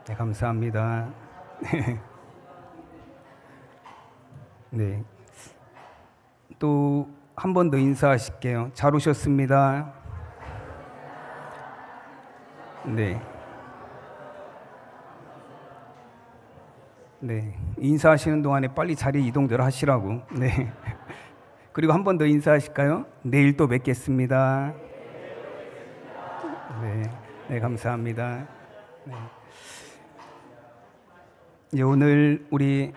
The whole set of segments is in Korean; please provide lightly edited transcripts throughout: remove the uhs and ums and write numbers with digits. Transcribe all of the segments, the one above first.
네, 감사합니다. 네, 또 한 번 더 인사하실게요. 잘 오셨습니다. 네, 네, 인사하시는 동안에 빨리 자리 이동들 하시라고. 네, 그리고 한 번 더 인사하실까요? 내일 또 뵙겠습니다. 네, 네, 감사합니다. 네. 이제 오늘 우리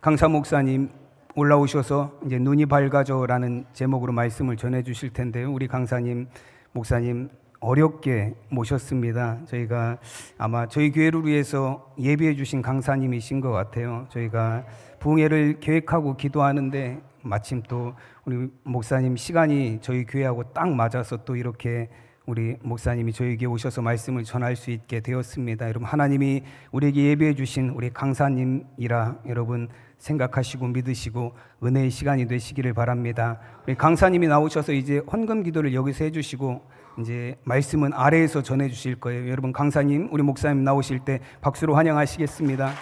강사 목사님 올라오셔서 이제 눈이 밝아져라는 제목으로 말씀을 전해 주실 텐데요. 우리 강사님, 목사님 어렵게 모셨습니다. 저희가 아마 저희 교회를 위해서 예비해 주신 강사님이신 것 같아요. 저희가 부흥회를 계획하고 기도하는데 마침 또 우리 목사님 시간이 저희 교회하고 딱 맞아서 또 이렇게 우리 목사님이 저에게 오셔서 말씀을 전할 수 있게 되었습니다. 여러분, 하나님이 우리에게 예비해 주신 우리 강사님이라 여러분 생각하시고 믿으시고 은혜의 시간이 되시기를 바랍니다. 우리 강사님이 나오셔서 이제 헌금 기도를 여기서 해주시고 이제 말씀은 아래에서 전해 주실 거예요. 여러분, 강사님, 우리 목사님 나오실 때 박수로 환영하시겠습니다.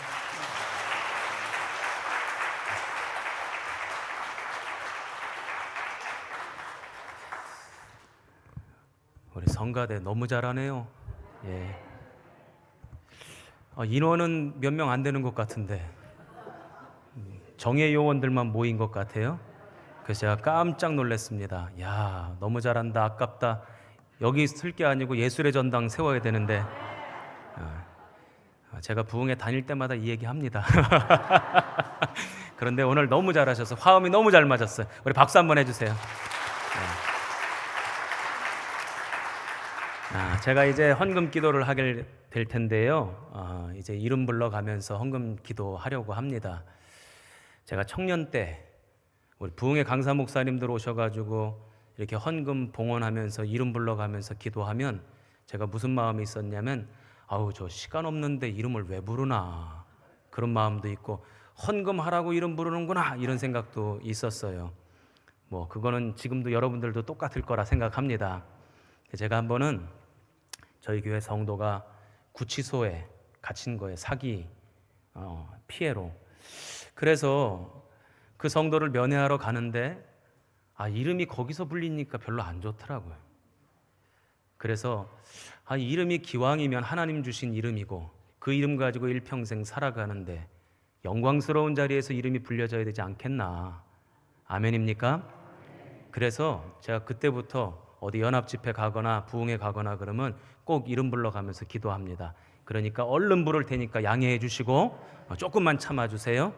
우리 성가대 너무 잘하네요. 예. 인원은 몇 명 안 되는 것 같은데 정예 요원들만 모인 것 같아요. 그래서 제가 깜짝 놀랐습니다. 야, 너무 잘한다. 아깝다. 여기 쓸 게 아니고 예술의 전당 세워야 되는데 제가 부흥회 다닐 때마다 이 얘기 합니다. 그런데 오늘 너무 잘하셔서 화음이 너무 잘 맞았어요. 우리 박수 한번 해주세요. 제가 이제 헌금 기도를 하게 될 텐데요. 이제 이름 불러가면서 헌금 기도하려고 합니다. 제가 청년 때 우리 부흥회 강사 목사님들 오셔가지고 이렇게 헌금 봉헌하면서 이름 불러가면서 기도하면 제가 무슨 마음이 있었냐면 아우, 저 시간 없는데 이름을 왜 부르나, 그런 마음도 있고 헌금하라고 이름 부르는구나, 이런 생각도 있었어요. 뭐 그거는 지금도 여러분들도 똑같을 거라 생각합니다. 제가 한 번은 저희 교회 성도가 구치소에 갇힌 거예요. 사기 피해로. 그래서 그 성도를 면회하러 가는데 이름이 거기서 불리니까 별로 안 좋더라고요. 그래서 이름이 기왕이면 하나님 주신 이름이고 그 이름 가지고 일평생 살아가는데 영광스러운 자리에서 이름이 불려져야 되지 않겠나. 아멘입니까? 그래서 제가 그때부터 어디 연합집회 가거나 부흥회 가거나 그러면 꼭 이름 불러가면서 기도합니다. 그러니까 얼른 부를 테니까 양해해 주시고 조금만 참아주세요.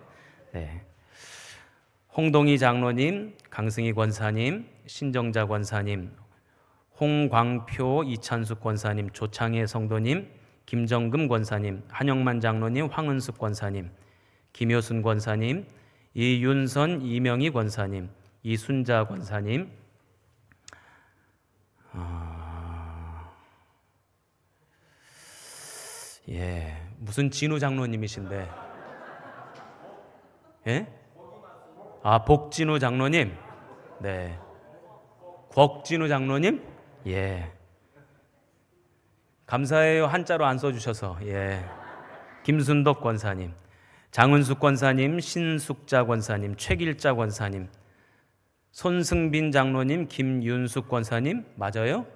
네. 홍동희 장로님, 강승희 권사님, 신정자 권사님, 홍광표 이찬숙 권사님, 조창혜 성도님, 김정금 권사님, 한영만 장로님, 황은숙 권사님, 김효순 권사님, 이윤선 이명희 권사님, 이순자 권사님, 무슨 진우 장로님이신데, 예? 복진우 장로님, 네, 곽진우 장로님, 예, 감사해요. 한자로 안 써주셔서. 예, 김순덕 권사님, 장은숙 권사님, 신숙자 권사님, 최길자 권사님, 손승빈 장로님, 김윤숙 권사님, 맞아요?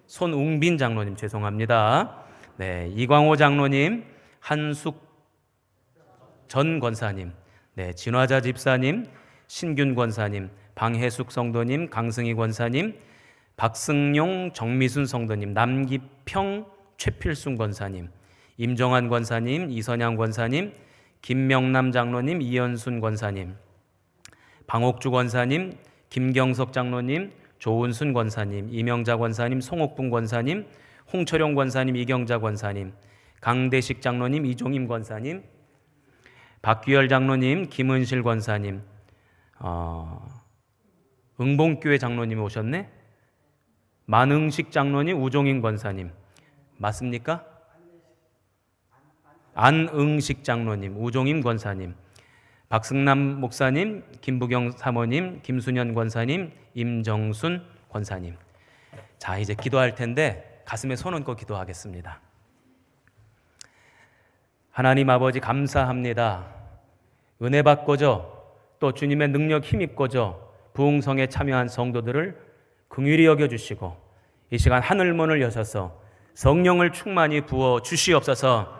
손웅빈 장로님, 죄송합니다. 네, 이광호 장로님, 한숙 전 권사님, 네, 진화자 집사님, 신균 권사님, 방혜숙 성도님, 강승희 권사님, 박승용, 정미순 성도님, 남기평, 최필순 권사님, 임정환 권사님, 이선양 권사님, 김명남 장로님, 이현순 권사님, 방옥주 권사님, 김경석 장로님, 조은순 권사님, 이명자 권사님, 송옥분 권사님, 홍철용 권사님, 이경자 권사님, 강대식 장로님, 이종임 권사님, 박규열 장로님, 김은실 권사님, 응봉교회 장로님이 오셨네? 만응식 장로님, 우종임 권사님, 맞습니까? 안응식 장로님, 우종임 권사님, 박승남 목사님, 김부경 사모님, 김순현 권사님, 임정순 권사님. 자, 이제 기도할 텐데 가슴에 손 얹고 기도하겠습니다. 하나님 아버지 감사합니다. 은혜 받고저 또 주님의 능력 힘입고저 부흥성에 참여한 성도들을 긍휼히 여겨주시고 이 시간 하늘문을 여셔서 성령을 충만히 부어 주시옵소서.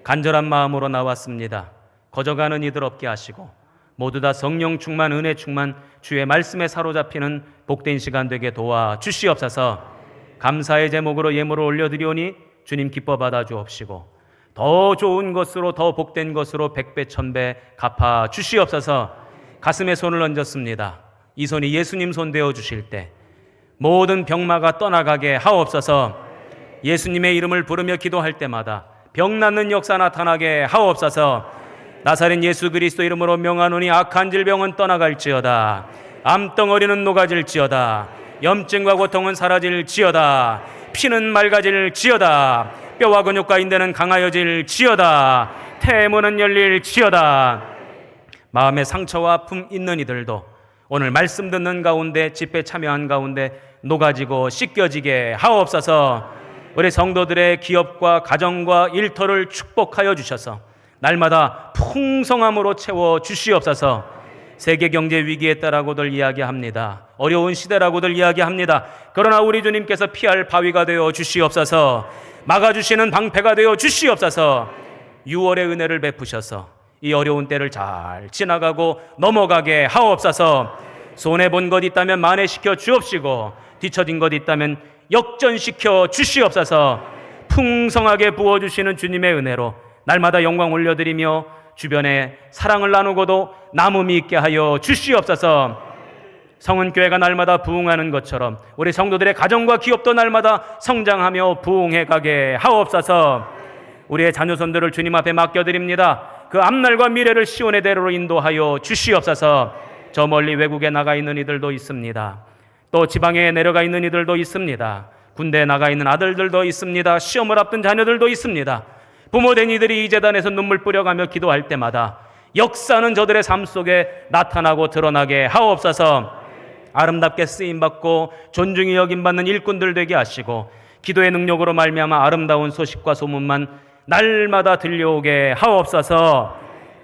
간절한 마음으로 나왔습니다. 거저가는 이들 없게 하시고 모두 다 성령 충만, 은혜 충만, 주의 말씀에 사로잡히는 복된 시간 되게 도와 주시옵소서. 감사의 제목으로 예물을 올려드리오니 주님 기뻐 받아 주옵시고 더 좋은 것으로, 더 복된 것으로 백배 천배 갚아 주시옵소서. 가슴에 손을 얹었습니다. 이 손이 예수님 손 되어 주실 때 모든 병마가 떠나가게 하옵소서. 예수님의 이름을 부르며 기도할 때마다 병 낫는 역사 나타나게 하옵소서. 나사렛 예수 그리스도 이름으로 명하노니 악한 질병은 떠나갈지어다. 암덩어리는 녹아질지어다. 염증과 고통은 사라질지어다. 피는 맑아질지어다. 뼈와 근육과 인대는 강하여질지어다. 태문은 열릴지어다. 마음의 상처와 아픔 있는 이들도 오늘 말씀 듣는 가운데, 집회 참여한 가운데 녹아지고 씻겨지게 하옵소서. 우리 성도들의 기업과 가정과 일터를 축복하여 주셔서 날마다 풍성함으로 채워 주시옵소서. 세계 경제 위기에 따라고들 이야기합니다. 어려운 시대라고들 이야기합니다. 그러나 우리 주님께서 피할 바위가 되어 주시옵소서. 막아주시는 방패가 되어 주시옵소서. 6월의 은혜를 베푸셔서 이 어려운 때를 잘 지나가고 넘어가게 하옵소서. 손해본 것 있다면 만회시켜 주옵시고 뒤처진 것 있다면 역전시켜 주시옵소서. 풍성하게 부어주시는 주님의 은혜로 날마다 영광 올려드리며 주변에 사랑을 나누고도 남음이 있게 하여 주시옵소서. 성은교회가 날마다 부흥하는 것처럼 우리 성도들의 가정과 기업도 날마다 성장하며 부흥해 가게 하옵소서. 우리의 자녀손들을 주님 앞에 맡겨드립니다. 그 앞날과 미래를 시온의 대로로 인도하여 주시옵소서. 저 멀리 외국에 나가 있는 이들도 있습니다. 또 지방에 내려가 있는 이들도 있습니다. 군대에 나가 있는 아들들도 있습니다. 시험을 앞둔 자녀들도 있습니다. 부모된 이들이 이 재단에서 눈물 뿌려가며 기도할 때마다 역사는 저들의 삶 속에 나타나고 드러나게 하옵소서. 아름답게 쓰임받고 존중이 여김받는 일꾼들 되게 하시고 기도의 능력으로 말미암아 아름다운 소식과 소문만 날마다 들려오게 하옵소서.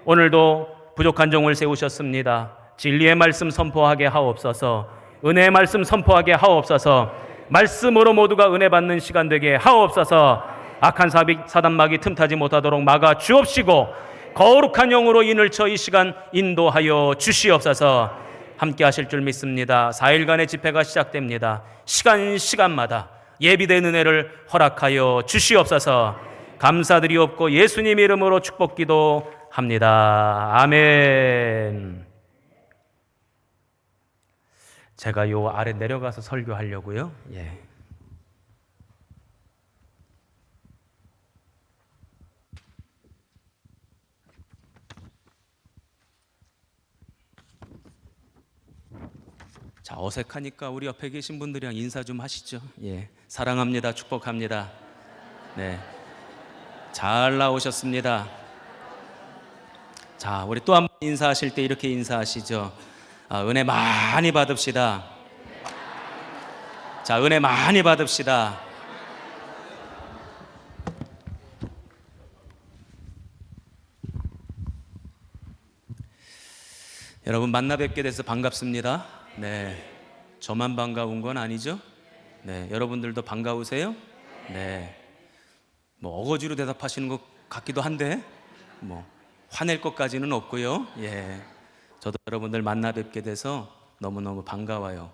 오늘도 부족한 종을 세우셨습니다. 진리의 말씀 선포하게 하옵소서. 은혜의 말씀 선포하게 하옵소서. 말씀으로 모두가 은혜 받는 시간 되게 하옵소서. 악한 사단막이 틈타지 못하도록 막아 주옵시고 거룩한 영으로 인을 쳐 이 시간 인도하여 주시옵소서. 함께 하실 줄 믿습니다. 4일간의 집회가 시작됩니다. 시간마다 예비된 은혜를 허락하여 주시옵소서. 감사드리옵고 예수님 이름으로 축복 기도합니다. 아멘. 제가 요 아래 내려가서 설교하려고요. 예. 자, 어색하니까 우리 옆에 계신 분들이랑 인사 좀 하시죠. 예. 사랑합니다. 축복합니다. 네. 잘 나오셨습니다. 자, 우리 또 한 번 인사하실 때 이렇게 인사하시죠. 은혜 많이 받읍시다. 자, 은혜 많이 받읍시다. 여러분 만나 뵙게 돼서 반갑습니다. 네, 저만 반가운 건 아니죠? 네, 여러분들도 반가우세요? 네, 뭐 어거지로 대답하시는 것 같기도 한데 뭐 화낼 것까지는 없고요. 예, 저도 여러분들 만나 뵙게 돼서 너무너무 반가워요.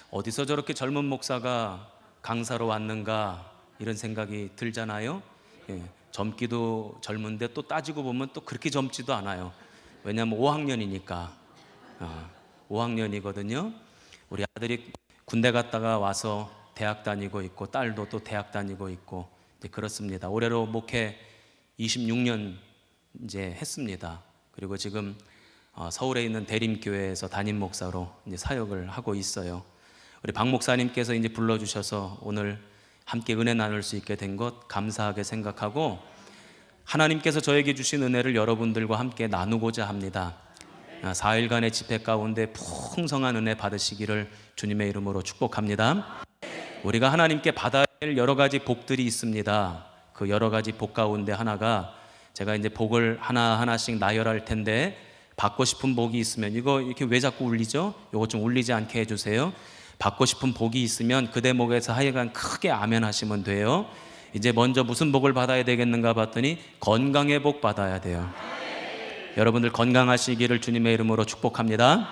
어디서 저렇게 젊은 목사가 강사로 왔는가 이런 생각이 들잖아요. 예, 젊기도 젊은데 또 따지고 보면 또 그렇게 젊지도 않아요. 왜냐하면 5학년이니까 5학년이거든요. 우리 아들이 군대 갔다가 와서 대학 다니고 있고 딸도 또 대학 다니고 있고 이제 그렇습니다. 올해로 목회 26년 이제 했습니다. 그리고 지금 서울에 있는 대림교회에서 담임 목사로 이제 사역을 하고 있어요. 우리 박 목사님께서 이제 불러주셔서 오늘 함께 은혜 나눌 수 있게 된 것 감사하게 생각하고 하나님께서 저에게 주신 은혜를 여러분들과 함께 나누고자 합니다. 4일간의 집회 가운데 풍성한 은혜 받으시기를 주님의 이름으로 축복합니다. 우리가 하나님께 받아야 할 여러 가지 복들이 있습니다. 그 여러 가지 복 가운데 하나가 제가 이제 복을 하나하나씩 나열할 텐데 받고 싶은 복이 있으면 이거 이렇게 왜 자꾸 울리죠? 이거 좀 울리지 않게 해주세요. 받고 싶은 복이 있으면 그 대목에서 하여간 크게 아멘 하시면 돼요. 이제 먼저 무슨 복을 받아야 되겠는가 봤더니 건강의 복 받아야 돼요. 여러분들 건강하시기를 주님의 이름으로 축복합니다.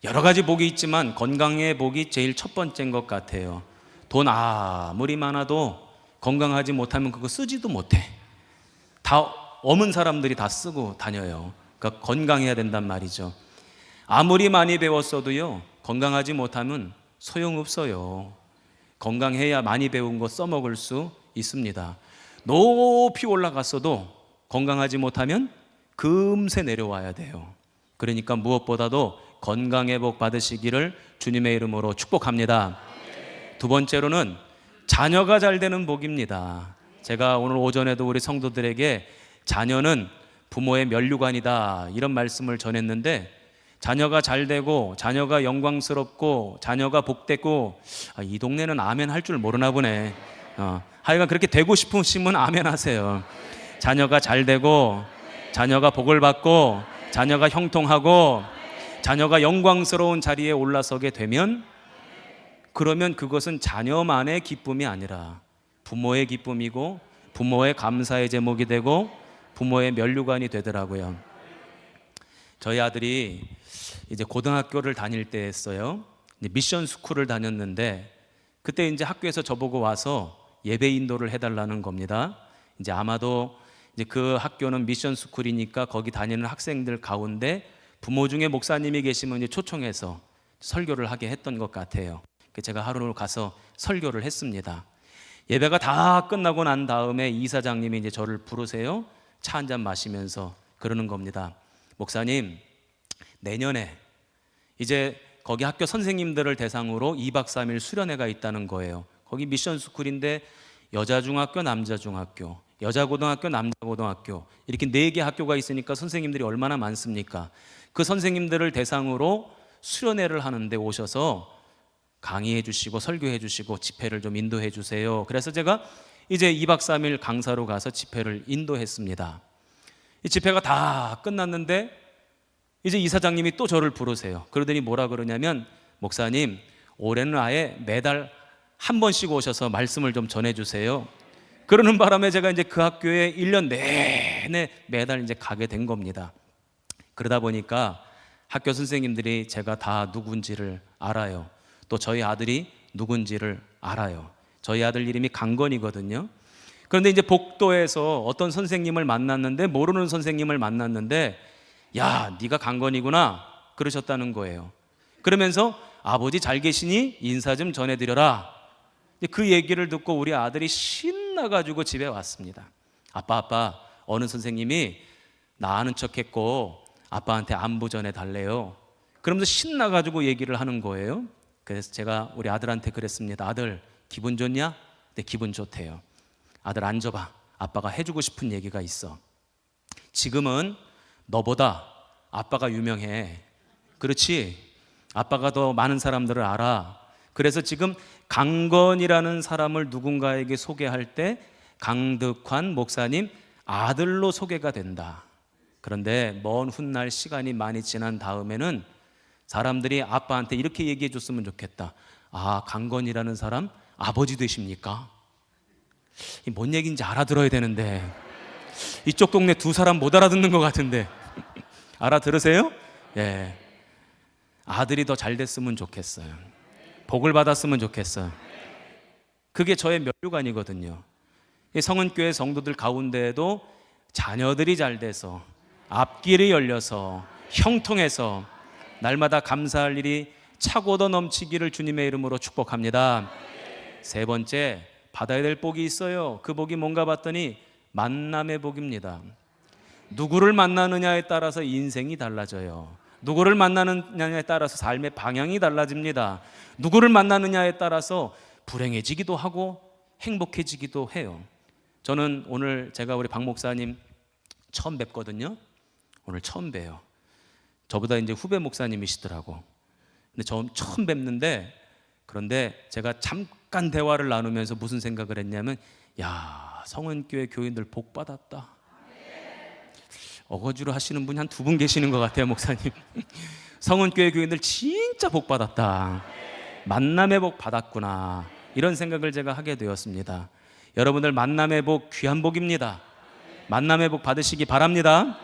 여러 가지 복이 있지만 건강의 복이 제일 첫 번째인 것 같아요. 돈 아무리 많아도 건강하지 못하면 그거 쓰지도 못해. 다 엄은 사람들이 다 쓰고 다녀요. 그러니까 건강해야 된단 말이죠. 아무리 많이 배웠어도요, 건강하지 못하면 소용없어요. 건강해야 많이 배운 거 써먹을 수 있습니다. 높이 올라갔어도 건강하지 못하면 금세 내려와야 돼요. 그러니까 무엇보다도 건강의 복 받으시기를 주님의 이름으로 축복합니다. 두 번째로는 자녀가 잘 되는 복입니다. 제가 오늘 오전에도 우리 성도들에게 자녀는 부모의 면류관이다 이런 말씀을 전했는데, 자녀가 잘 되고 자녀가 영광스럽고 자녀가 복되고, 이 동네는 아멘 할 줄 모르나 보네. 하여간 그렇게 되고 싶으시면 아멘 하세요. 자녀가 잘 되고 자녀가 복을 받고 자녀가 형통하고 자녀가 영광스러운 자리에 올라서게 되면, 그러면 그것은 자녀만의 기쁨이 아니라 부모의 기쁨이고 부모의 감사의 제목이 되고 부모의 면류관이 되더라고요. 저희 아들이 이제 고등학교를 다닐 때였어요. 미션 스쿨을 다녔는데, 그때 이제 학교에서 저보고 와서 예배 인도를 해달라는 겁니다. 이제 아마도 이제 그 학교는 미션 스쿨이니까 거기 다니는 학생들 가운데 부모 중에 목사님이 계시면 이제 초청해서 설교를 하게 했던 것 같아요. 제가 하루 가서 설교를 했습니다. 예배가 다 끝나고 난 다음에 이사장님이 이제 저를 부르세요. 차 한 잔 마시면서 그러는 겁니다. 목사님, 내년에 이제 거기 학교 선생님들을 대상으로 2박 3일 수련회가 있다는 거예요. 거기 미션 스쿨인데 여자 중학교, 남자 중학교, 여자 고등학교, 남자 고등학교, 이렇게 4개 학교가 있으니까 선생님들이 얼마나 많습니까? 그 선생님들을 대상으로 수련회를 하는데 오셔서 강의해 주시고 설교해 주시고 집회를 좀 인도해 주세요. 그래서 제가 이제 2박 3일 강사로 가서 집회를 인도했습니다. 이 집회가 다 끝났는데 이제 이사장님이 또 저를 부르세요. 그러더니 뭐라 그러냐면, 목사님, 올해는 아예 매달 한 번씩 오셔서 말씀을 좀 전해 주세요. 그러는 바람에 제가 이제 그 학교에 1년 내내 매달 이제 가게 된 겁니다. 그러다 보니까 학교 선생님들이 제가 다 누군지를 알아요. 또 저희 아들이 누군지를 알아요. 저희 아들 이름이 강건이거든요. 그런데 이제 복도에서 어떤 선생님을 만났는데, 모르는 선생님을 만났는데, 야, 네가 강건이구나 그러셨다는 거예요. 그러면서 아버지 잘 계시니 인사 좀 전해드려라. 그 얘기를 듣고 우리 아들이 신나가지고 집에 왔습니다. 아빠, 어느 선생님이 나 아는 척했고 아빠한테 안부 전해달래요. 그러면서 신나가지고 얘기를 하는 거예요. 그래서 제가 우리 아들한테 그랬습니다. 아들, 기분 좋냐? 네, 기분 좋대요. 아들 앉아봐. 아빠가 해주고 싶은 얘기가 있어. 지금은 너보다 아빠가 유명해. 그렇지? 아빠가 더 많은 사람들을 알아. 그래서 지금 강건이라는 사람을 누군가에게 소개할 때 강득환 목사님 아들로 소개가 된다. 그런데 먼 훗날 시간이 많이 지난 다음에는 사람들이 아빠한테 이렇게 얘기해 줬으면 좋겠다. 아, 강건이라는 사람 아버지 되십니까? 뭔 얘기인지 알아들어야 되는데 이쪽 동네 2사람 못 알아듣는 것 같은데 알아들으세요? 예. 아들이 더 잘 됐으면 좋겠어요. 복을 받았으면 좋겠어요. 그게 저의 면류관이거든요. 성은교회 성도들 가운데에도 자녀들이 잘 돼서 앞길이 열려서 형통해서 날마다 감사할 일이 차고도 넘치기를 주님의 이름으로 축복합니다. 세 번째, 받아야 될 복이 있어요. 그 복이 뭔가 봤더니 만남의 복입니다. 누구를 만나느냐에 따라서 인생이 달라져요. 누구를 만나느냐에 따라서 삶의 방향이 달라집니다. 누구를 만나느냐에 따라서 불행해지기도 하고 행복해지기도 해요. 저는 오늘 제가 우리 박 목사님 처음 뵙거든요. 오늘 처음 뵈요. 저보다 이제 후배 목사님이시더라고. 근데 처음 뵙는데, 그런데 제가 잠깐 잠깐 대화를 나누면서 무슨 생각을 했냐면, 야, 성은교회 교인들 복 받았다. 어거지로 하시는 분이 한 2분 계시는 것 같아요, 목사님. 성은교회 교인들 진짜 복 받았다. 만남의 복 받았구나. 이런 생각을 제가 하게 되었습니다. 여러분들 만남의 복 귀한 복입니다. 만남의 복 받으시기 바랍니다.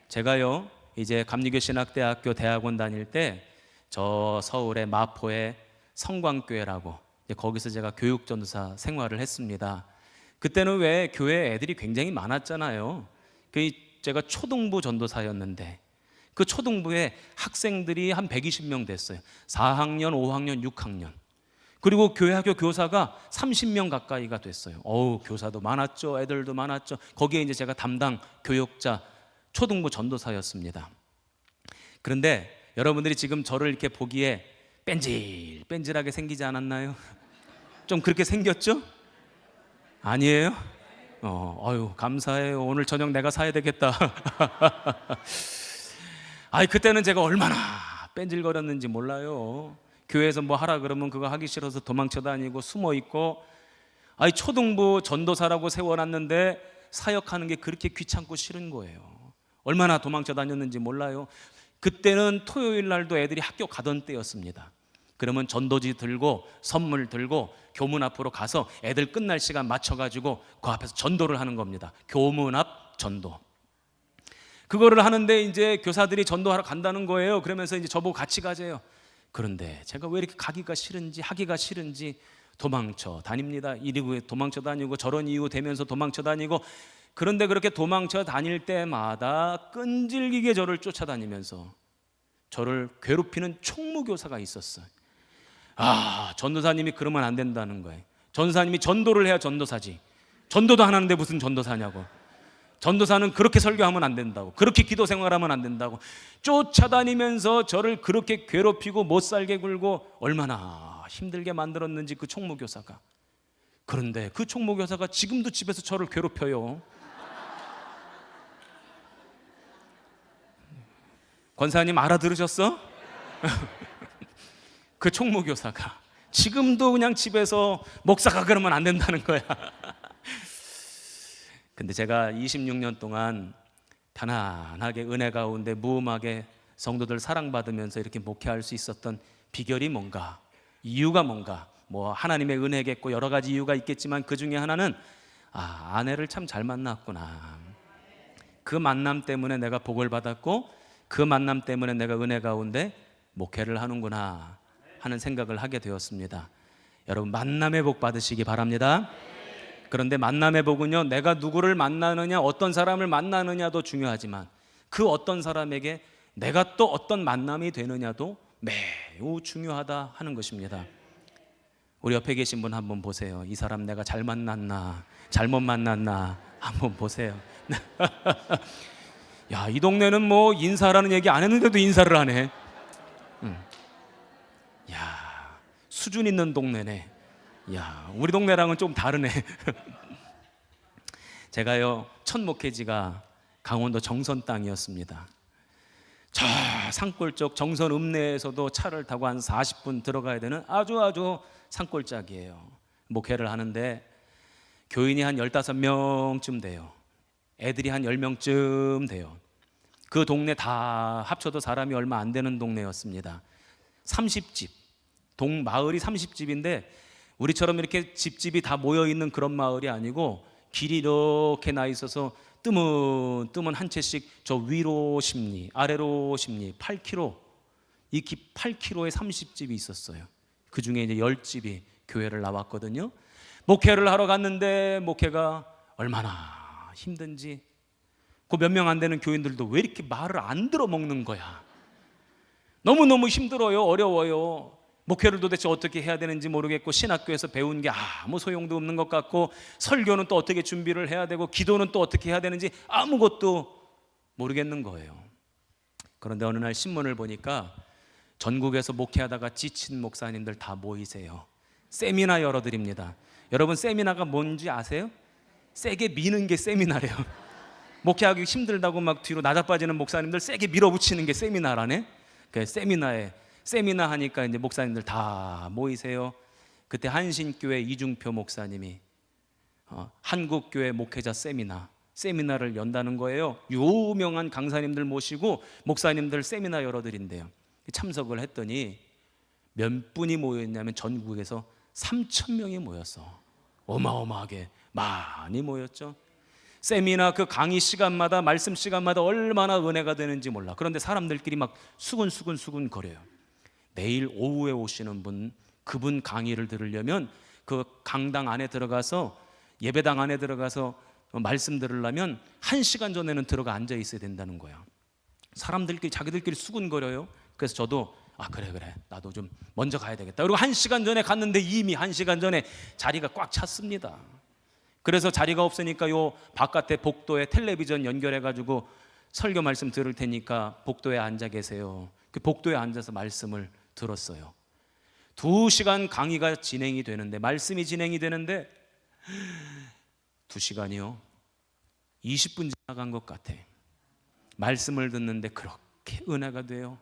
제가요, 이제 감리교 신학대학교 대학원 다닐 때 저 서울의 마포의 성광교회라고, 거기서 제가 교육전도사 생활을 했습니다. 그때는 왜 교회에 애들이 굉장히 많았잖아요. 제가 초등부 전도사였는데 그 초등부에 학생들이 한 120명 됐어요. 4학년, 5학년, 6학년. 그리고 교회학교 교사가 30명 가까이가 됐어요. 교사도 많았죠. 애들도 많았죠. 거기에 이제 제가 담당 교육자 초등부 전도사였습니다. 그런데 여러분들이 지금 저를 이렇게 보기에 뺀질뺀질하게 생기지 않았나요? 좀 그렇게 생겼죠? 아니에요? 감사해요. 오늘 저녁 내가 사야 되겠다. 그때는 제가 얼마나 뺀질거렸는지 몰라요. 교회에서 뭐 하라 그러면 그거 하기 싫어서 도망쳐 다니고 숨어 있고, 초등부 전도사라고 세워놨는데 사역하는 게 그렇게 귀찮고 싫은 거예요. 얼마나 도망쳐 다녔는지 몰라요. 그때는 토요일 날도 애들이 학교 가던 때였습니다. 그러면 전도지 들고 선물 들고 교문 앞으로 가서 애들 끝날 시간 맞춰가지고 그 앞에서 전도를 하는 겁니다. 교문 앞 전도. 그거를 하는데 이제 교사들이 전도하러 간다는 거예요. 그러면서 이제 저보고 같이 가재요. 그런데 제가 왜 이렇게 가기가 싫은지 하기가 싫은지 도망쳐 다닙니다. 이리고 도망쳐 다니고 저런 이유 되면서 도망쳐 다니고, 그런데 그렇게 도망쳐 다닐 때마다 끈질기게 저를 쫓아다니면서 저를 괴롭히는 총무교사가 있었어요. 전도사님이 그러면 안 된다는 거예요. 전도사님이 전도를 해야 전도사지. 전도도 안 하는데 무슨 전도사냐고. 전도사는 그렇게 설교하면 안 된다고, 그렇게 기도 생활하면 안 된다고 쫓아다니면서 저를 그렇게 괴롭히고 못살게 굴고 얼마나 힘들게 만들었는지 그 총무교사가. 그런데 그 총무교사가 지금도 집에서 저를 괴롭혀요. 권사님 알아들으셨어? 그 총무교사가 지금도 그냥 집에서 목사가 그러면 안 된다는 거야. 근데 제가 26년 동안 편안하게 은혜 가운데 무음하게 성도들 사랑받으면서 이렇게 목회할 수 있었던 비결이 뭔가, 이유가 뭔가, 뭐 하나님의 은혜겠고 여러 가지 이유가 있겠지만 그 중에 하나는 아내를 참 잘 만났구나. 그 만남 때문에 내가 복을 받았고 그 만남 때문에 내가 은혜 가운데 목회를 하는구나 하는 생각을 하게 되었습니다. 여러분 만남의 복 받으시기 바랍니다. 그런데 만남의 복은요, 내가 누구를 만나느냐, 어떤 사람을 만나느냐도 중요하지만 그 어떤 사람에게 내가 또 어떤 만남이 되느냐도 매우 중요하다 하는 것입니다. 우리 옆에 계신 분 한번 보세요. 이 사람 내가 잘 만났나 잘못 만났나 한번 보세요. 야, 이 동네는 뭐 인사라는 얘기 안 했는데도 인사를 하네. 야, 수준 있는 동네네. 야, 우리 동네랑은 좀 다르네. 제가요, 첫 목회지가 강원도 정선 땅이었습니다. 저 산골 쪽 정선 읍내에서도 차를 타고 한 40분 들어가야 되는 아주 산골짜기예요. 목회를 하는데 교인이 한 15명쯤 돼요. 애들이 한 10명쯤 돼요. 그 동네 다 합쳐도 사람이 얼마 안 되는 동네였습니다. 30집, 마을이 30집인데 우리처럼 이렇게 집집이 다 모여있는 그런 마을이 아니고 길이 이렇게 나 있어서 뜨문 한 채씩 저 위로 10리 아래로 10리 8km, 이 길 8km에 30집이 있었어요. 그 중에 이제 10집이 교회를 나왔거든요. 목회를 하러 갔는데 목회가 얼마나 힘든지, 그 몇 명 안 되는 교인들도 왜 이렇게 말을 안 들어먹는 거야. 너무너무 힘들어요. 어려워요. 목회를 도대체 어떻게 해야 되는지 모르겠고, 신학교에서 배운 게 아무 소용도 없는 것 같고, 설교는 또 어떻게 준비를 해야 되고, 기도는 또 어떻게 해야 되는지 아무것도 모르겠는 거예요. 그런데 어느 날 신문을 보니까 전국에서 목회하다가 지친 목사님들 다 모이세요. 세미나 열어드립니다. 여러분, 세미나가 뭔지 아세요? 세게 미는 게 세미나래요. 목회하기 힘들다고 막 뒤로 낮아빠지는 목사님들 세게 밀어붙이는 게 세미나라네. 그 세미나 하니까 이제 목사님들 다 모이세요. 그때 한신교회 이중표 목사님이 한국교회 목회자 세미나를 연다는 거예요. 유명한 강사님들 모시고 목사님들 세미나 열어드린대요. 참석을 했더니 몇 분이 모였냐면 전국에서 3,000명이 모였어. 어마어마하게 많이 모였죠. 세미나 그 강의 시간마다, 말씀 시간마다 얼마나 은혜가 되는지 몰라. 그런데 사람들끼리 막 수근수근 거려요. 내일 오후에 오시는 분, 그분 강의를 들으려면 그 강당 안에 들어가서, 예배당 안에 들어가서 말씀 들으려면 1시간 전에는 들어가 앉아 있어야 된다는 거야. 사람들끼리 자기들끼리 수근거려요. 그래서 저도 그래 나도 좀 먼저 가야 되겠다. 그리고 1시간 전에 갔는데 이미 1시간 전에 자리가 꽉 찼습니다. 그래서 자리가 없으니까 요 바깥에 복도에 텔레비전 연결해가지고 설교 말씀 들을 테니까 복도에 앉아 계세요. 그 복도에 앉아서 말씀을 들었어요. 2시간 강의가 진행이 되는데, 말씀이 진행이 되는데 2시간이요 20분 지나간 것 같아. 말씀을 듣는데 그렇게 은혜가 돼요.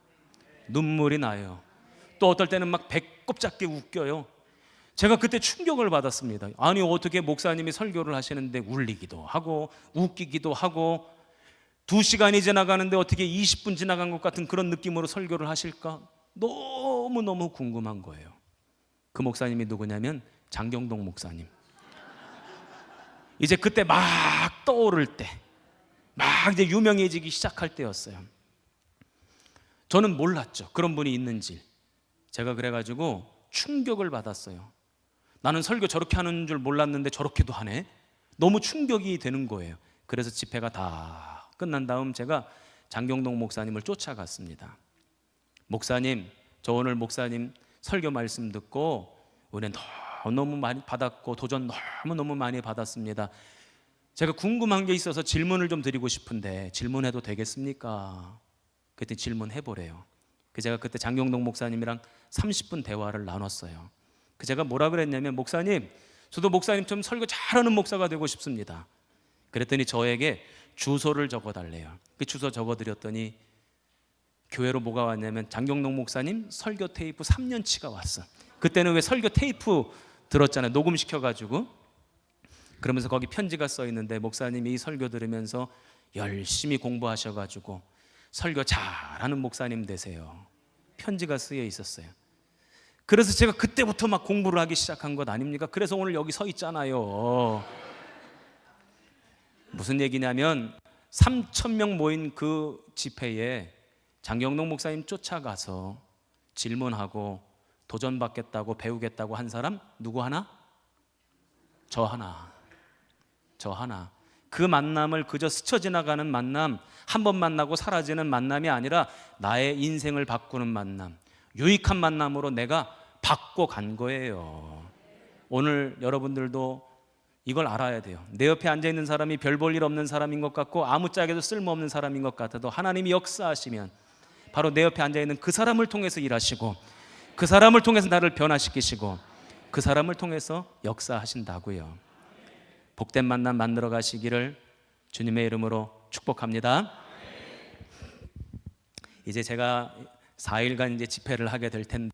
눈물이 나요. 또 어떨 때는 막 배꼽 잡게 웃겨요. 제가 그때 충격을 받았습니다. 아니 어떻게 목사님이 설교를 하시는데 울리기도 하고 웃기기도 하고 2시간이 지나가는데 어떻게 20분 지나간 것 같은 그런 느낌으로 설교를 하실까? 너무너무 궁금한 거예요. 그 목사님이 누구냐면 장경동 목사님. 이제 그때 막 떠오를 때, 막 이제 유명해지기 시작할 때였어요. 저는 몰랐죠, 그런 분이 있는지. 제가 그래가지고 충격을 받았어요. 나는 설교 저렇게 하는 줄 몰랐는데 저렇게도 하네. 너무 충격이 되는 거예요. 그래서 집회가 다 끝난 다음 제가 장경동 목사님을 쫓아갔습니다. 목사님, 저 오늘 목사님 설교 말씀 듣고 은혜 너무 많이 받았고 도전 너무너무 많이 받았습니다. 제가 궁금한 게 있어서 질문을 좀 드리고 싶은데 질문해도 되겠습니까? 그때 질문해보래요. 제가 그때 장경동 목사님이랑 30분 대화를 나눴어요. 제가 뭐라 그랬냐면, 목사님, 저도 목사님처럼 설교 잘하는 목사가 되고 싶습니다. 그랬더니 저에게 주소를 적어달래요. 그 주소 적어드렸더니 교회로 뭐가 왔냐면 장경동 목사님 설교 테이프 3년치가 왔어. 그때는 왜 설교 테이프 들었잖아요, 녹음시켜가지고. 그러면서 거기 편지가 써 있는데, 목사님이 이 설교 들으면서 열심히 공부하셔가지고 설교 잘하는 목사님 되세요. 편지가 쓰여 있었어요. 그래서 제가 그때부터 막 공부를 하기 시작한 것 아닙니까? 그래서 오늘 여기 서 있잖아요. 무슨 얘기냐면 3,000명 모인 그 집회에 장경동 목사님 쫓아가서 질문하고 도전받겠다고 배우겠다고 한 사람 누구 하나? 저 하나. 그 만남을 그저 스쳐 지나가는 만남, 한 번 만나고 사라지는 만남이 아니라 나의 인생을 바꾸는 만남, 유익한 만남으로 내가 바꿔 간 거예요. 오늘 여러분들도 이걸 알아야 돼요. 내 옆에 앉아있는 사람이 별 볼 일 없는 사람인 것 같고 아무짝에도 쓸모없는 사람인 것 같아도 하나님이 역사하시면 바로 내 옆에 앉아있는 그 사람을 통해서 일하시고, 그 사람을 통해서 나를 변화시키시고, 그 사람을 통해서 역사하신다고요. 복된 만남 만들어 가시기를 주님의 이름으로 축복합니다. 이제 제가 4일간 이제 집회를 하게 될 텐데,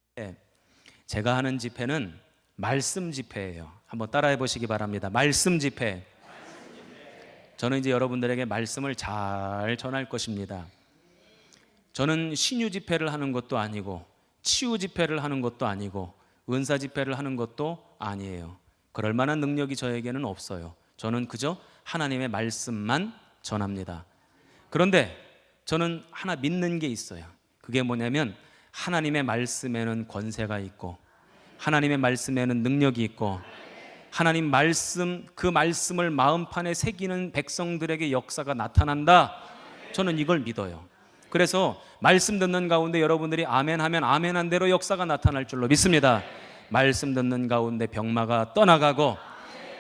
제가 하는 집회는 말씀 집회예요. 한번 따라해 보시기 바랍니다. 말씀 집회. 저는 이제 여러분들에게 말씀을 잘 전할 것입니다. 저는 신유 집회를 하는 것도 아니고 치유 집회를 하는 것도 아니고 은사 집회를 하는 것도 아니에요. 그럴 만한 능력이 저에게는 없어요. 저는 그저 하나님의 말씀만 전합니다. 그런데 저는 하나 믿는 게 있어요. 그게 뭐냐면 하나님의 말씀에는 권세가 있고 하나님의 말씀에는 능력이 있고 하나님 말씀, 그 말씀을 마음판에 새기는 백성들에게 역사가 나타난다. 저는 이걸 믿어요. 그래서 말씀 듣는 가운데 여러분들이 아멘 하면 아멘한 대로 역사가 나타날 줄로 믿습니다. 말씀 듣는 가운데 병마가 떠나가고,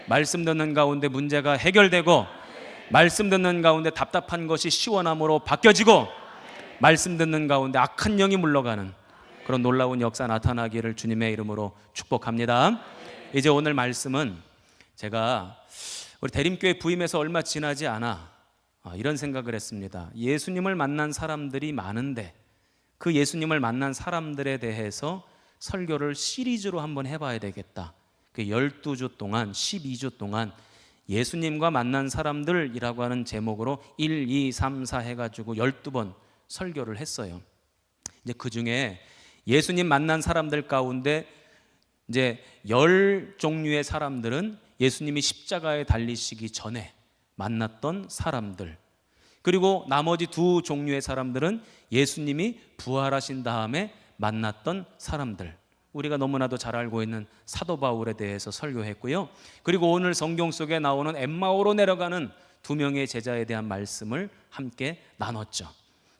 말씀 듣는 가운데 문제가 해결되고, 말씀 듣는 가운데 답답한 것이 시원함으로 바뀌어지고, 말씀 듣는 가운데 악한 영이 물러가는 그런 놀라운 역사 나타나기를 주님의 이름으로 축복합니다. 이제 오늘 말씀은 제가 우리 대림교회 부임해서 얼마 지나지 않아 이런 생각을 했습니다. 예수님을 만난 사람들이 많은데 그 예수님을 만난 사람들에 대해서 설교를 시리즈로 한번 해봐야 되겠다. 그 12주 동안 12주 동안 예수님과 만난 사람들이라고 하는 제목으로 1, 2, 3, 4 해가지고 12번 설교를 했어요. 이제 그 중에 예수님 만난 사람들 가운데 이제 10종류의 사람들은 예수님이 십자가에 달리시기 전에 만났던 사람들, 그리고 나머지 2종류의 사람들은 예수님이 부활하신 다음에 만났던 사람들, 우리가 너무나도 잘 알고 있는 사도 바울에 대해서 설교했고요. 그리고 오늘 성경 속에 나오는 엠마오로 내려가는 2명의 제자에 대한 말씀을 함께 나눴죠.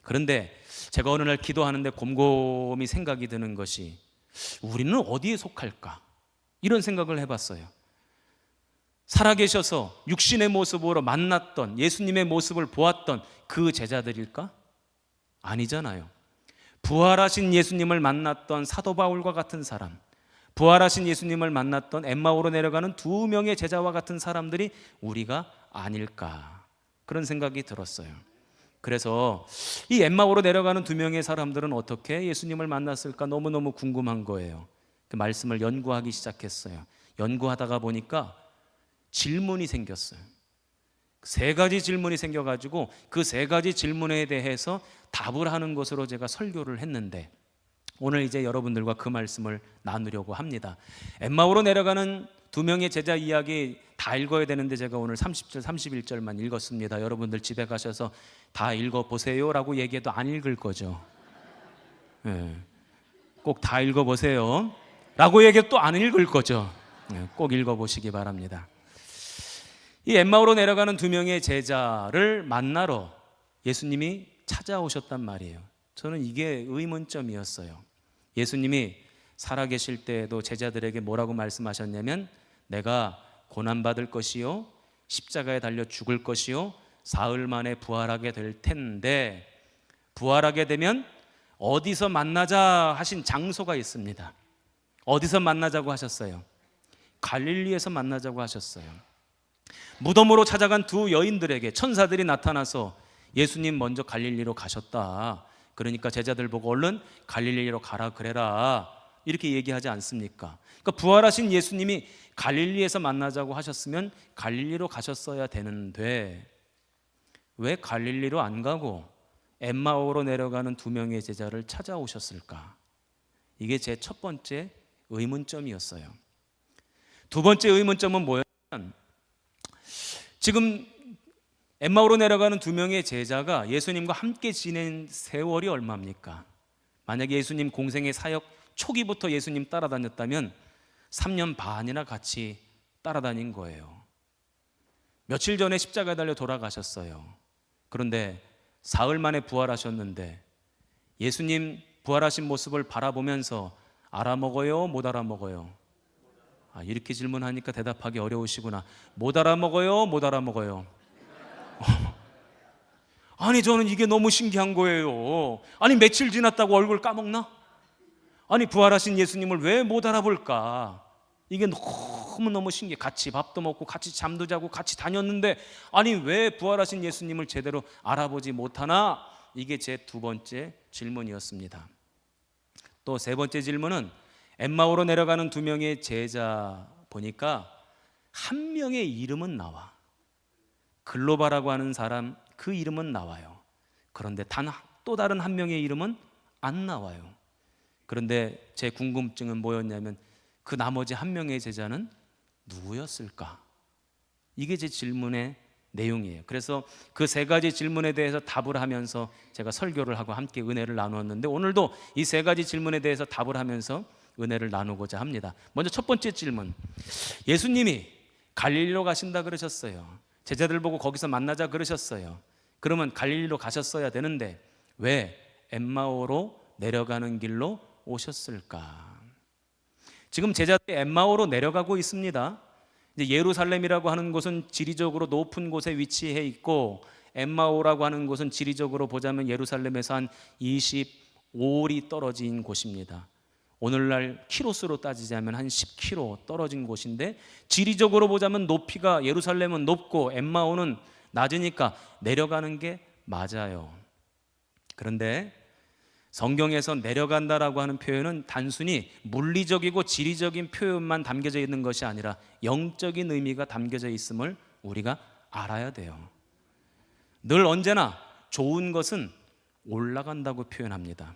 그런데 제가 어느 날 기도하는데 곰곰이 생각이 드는 것이, 우리는 어디에 속할까? 이런 생각을 해봤어요. 살아계셔서 육신의 모습으로 만났던, 예수님의 모습을 보았던 그 제자들일까? 아니잖아요. 부활하신 예수님을 만났던 사도 바울과 같은 사람, 부활하신 예수님을 만났던 엠마오로 내려가는 2명의 제자와 같은 사람들이 우리가 아닐까, 그런 생각이 들었어요. 그래서 이 엠마오로 내려가는 2명의 사람들은 어떻게 예수님을 만났을까 너무너무 궁금한 거예요. 그 말씀을 연구하기 시작했어요. 연구하다가 보니까 질문이 생겼어요. 3가지 질문이 생겨가지고 그 3가지 질문에 대해서 답을 하는 것으로 제가 설교를 했는데, 오늘 이제 여러분들과 그 말씀을 나누려고 합니다. 엠마오로 내려가는 2명의 제자 이야기 다 읽어야 되는데 제가 오늘 30절 31절만 읽었습니다. 여러분들 집에 가셔서 다 읽어보세요 라고 얘기해도 안 읽을 거죠. 꼭 다 읽어보세요 라고 얘기해도 또 안 읽을 거죠. 꼭 읽어보시기 바랍니다. 이 엠마오로 내려가는 2명의 제자를 만나러 예수님이 찾아오셨단 말이에요. 저는 이게 의문점이었어요. 예수님이 살아계실 때에도 제자들에게 뭐라고 말씀하셨냐면, 내가 고난받을 것이요, 십자가에 달려 죽을 것이요, 사흘 만에 부활하게 될 텐데, 부활하게 되면 어디서 만나자 하신 장소가 있습니다. 어디서 만나자고 하셨어요? 갈릴리에서 만나자고 하셨어요. 무덤으로 찾아간 2 여인들에게 천사들이 나타나서 예수님 먼저 갈릴리로 가셨다, 그러니까 제자들 보고 얼른 갈릴리로 가라 그래라, 이렇게 얘기하지 않습니까? 그러니까 부활하신 예수님이 갈릴리에서 만나자고 하셨으면 갈릴리로 가셨어야 되는데 왜 갈릴리로 안 가고 엠마오로 내려가는 2명의 제자를 찾아오셨을까? 이게 제 첫 번째 의문점이었어요. 2번째 의문점은 뭐였냐면, 지금 엠마오로 내려가는 2명의 제자가 예수님과 함께 지낸 세월이 얼마입니까? 만약에 예수님 공생의 사역 초기부터 예수님 따라다녔다면 3년 반이나 같이 따라다닌 거예요. 며칠 전에 십자가에 달려 돌아가셨어요. 그런데 사흘 만에 부활하셨는데 예수님 부활하신 모습을 바라보면서 알아먹어요? 못 알아먹어요? 이렇게 질문하니까 대답하기 어려우시구나. 못 알아먹어요? 못 알아먹어요? 아니, 저는 이게 너무 신기한 거예요. 아니, 며칠 지났다고 얼굴 까먹나? 아니, 부활하신 예수님을 왜 못 알아볼까? 이게 너무너무 신기해. 같이 밥도 먹고 같이 잠도 자고 같이 다녔는데 아니, 왜 부활하신 예수님을 제대로 알아보지 못하나? 이게 제 2번째 질문이었습니다. 또 3번째 질문은 엠마오로 내려가는 2명의 제자 보니까 한 명의 이름은 나와. 글로바라고 하는 사람, 그 이름은 나와요. 그런데 또 다른 한 명의 이름은 안 나와요. 그런데 제 궁금증은 뭐였냐면, 그 나머지 한 명의 제자는 누구였을까? 이게 제 질문의 내용이에요. 그래서 그 3가지 질문에 대해서 답을 하면서 제가 설교를 하고 함께 은혜를 나누었는데, 오늘도 이 3가지 질문에 대해서 답을 하면서 은혜를 나누고자 합니다. 먼저 첫 번째 질문, 예수님이 갈릴리로 가신다 그러셨어요. 제자들 보고 거기서 만나자 그러셨어요. 그러면 갈릴리로 가셨어야 되는데 왜 엠마오로 내려가는 길로 오셨을까? 지금 제자들이 엠마오로 내려가고 있습니다. 이제 예루살렘이라고 하는 곳은 지리적으로 높은 곳에 위치해 있고, 엠마오라고 하는 곳은 지리적으로 보자면 예루살렘에서 한 25里떨어진 곳입니다. 오늘날 키로수로 따지자면 한 10km 떨어진 곳인데, 지리적으로 보자면 높이가 예루살렘은 높고 엠마오는 낮으니까 내려가는 게 맞아요. 그런데 성경에서 내려간다라고 하는 표현은 단순히 물리적이고 지리적인 표현만 담겨져 있는 것이 아니라 영적인 의미가 담겨져 있음을 우리가 알아야 돼요. 늘 언제나 좋은 것은 올라간다고 표현합니다.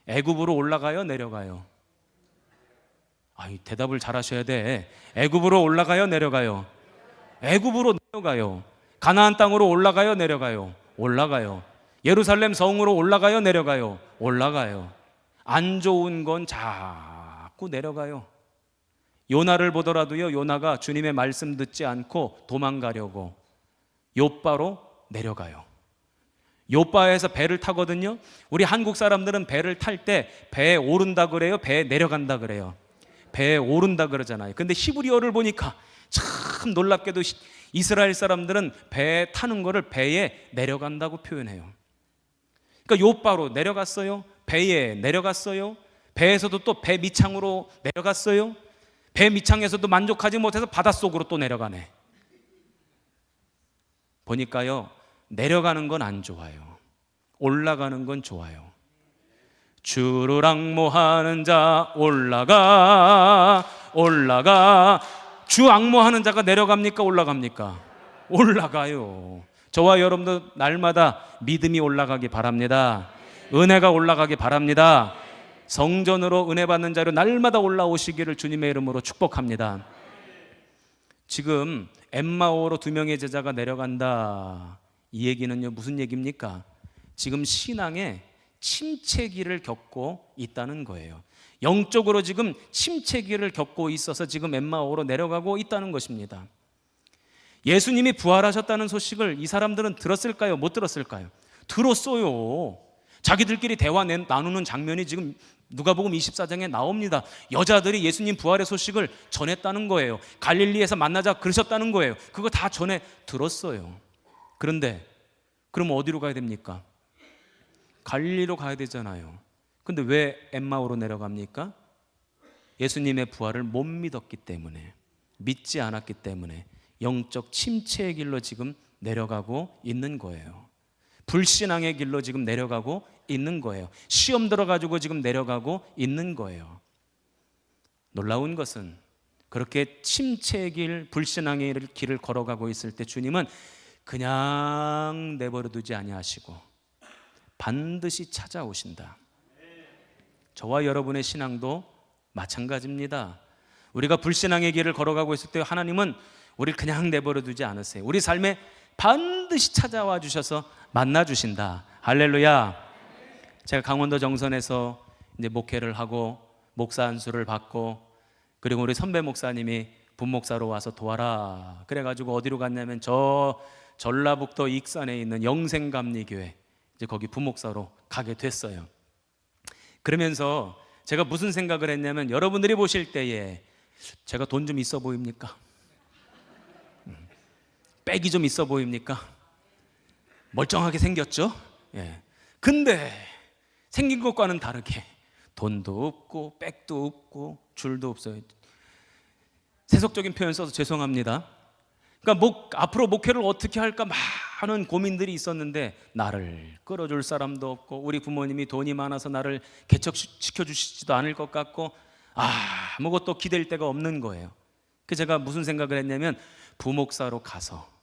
애굽으로 올라가요, 내려가요? 대답을 잘 하셔야 돼. 애굽으로 올라가요, 내려가요? 애굽으로 내려가요. 가나안 땅으로 올라가요, 내려가요? 올라가요. 예루살렘 성으로 올라가요, 내려가요? 올라가요. 안 좋은 건 자꾸 내려가요. 요나를 보더라도요, 요나가 주님의 말씀 듣지 않고 도망가려고 욥바로 내려가요. 욥바에서 배를 타거든요. 우리 한국 사람들은 배를 탈 때 배에 오른다 그래요, 배에 내려간다 그래요? 배에 오른다 그러잖아요. 근데 히브리어를 보니까 참 놀랍게도 이스라엘 사람들은 배에 타는 거를 배에 내려간다고 표현해요. 그러니까 욥바로 내려갔어요. 배에 내려갔어요. 배에서도 또 배 밑창으로 내려갔어요. 배 밑창에서도 만족하지 못해서 바닷속으로 또 내려가네. 보니까요, 내려가는 건 안 좋아요. 올라가는 건 좋아요. 주를 앙모하는 자 올라가 주 앙모하는 자가 내려갑니까, 올라갑니까? 올라가요. 저와 여러분도 날마다 믿음이 올라가기 바랍니다. 은혜가 올라가기 바랍니다. 성전으로 은혜 받는 자로 날마다 올라오시기를 주님의 이름으로 축복합니다. 지금 엠마오로 2명의 제자가 내려간다, 이 얘기는요 무슨 얘기입니까? 지금 신앙의 침체기를 겪고 있다는 거예요. 영적으로 지금 침체기를 겪고 있어서 지금 엠마오로 내려가고 있다는 것입니다. 예수님이 부활하셨다는 소식을 이 사람들은 들었을까요? 못 들었을까요? 들었어요. 자기들끼리 대화 나누는 장면이 지금 누가복음 24장에 나옵니다. 여자들이 예수님 부활의 소식을 전했다는 거예요. 갈릴리에서 만나자 그러셨다는 거예요. 그거 다 전에 들었어요. 그런데 그럼 어디로 가야 됩니까? 갈릴리로 가야 되잖아요. 근데 왜 엠마오로 내려갑니까? 예수님의 부활을 못 믿었기 때문에, 믿지 않았기 때문에 영적 침체의 길로 지금 내려가고 있는 거예요. 불신앙의 길로 지금 내려가고 있는 거예요. 시험 들어가지고 지금 내려가고 있는 거예요. 놀라운 것은 그렇게 침체의 길, 불신앙의 길을 걸어가고 있을 때 주님은 그냥 내버려 두지 아니하시고 반드시 찾아오신다. 저와 여러분의 신앙도 마찬가지입니다. 우리가 불신앙의 길을 걸어가고 있을 때 하나님은 우리를 그냥 내버려 두지 않으세요. 우리 삶에 반드시 찾아와 주셔서 만나 주신다. 할렐루야. 제가 강원도 정선에서 이제 목회를 하고 목사 안수를 받고, 그리고 우리 선배 목사님이 분목사로 와서 도와라 그래가지고 어디로 갔냐면 저 전라북도 익산에 있는 영생감리교회, 이제 거기 부목사로 가게 됐어요. 그러면서 제가 무슨 생각을 했냐면, 여러분들이 보실 때에 제가 돈 좀 있어 보입니까? 백이 좀 있어 보입니까? 멀쩡하게 생겼죠? 예. 근데 생긴 것과는 다르게 돈도 없고 백도 없고 줄도 없어요. 세속적인 표현 써서 죄송합니다. 그러니까 앞으로 목회를 어떻게 할까 많은 고민들이 있었는데 나를 끌어줄 사람도 없고, 우리 부모님이 돈이 많아서 나를 개척시켜 주시지도 않을 것 같고, 아무것도 기댈 데가 없는 거예요. 그래서 제가 무슨 생각을 했냐면, 부목사로 가서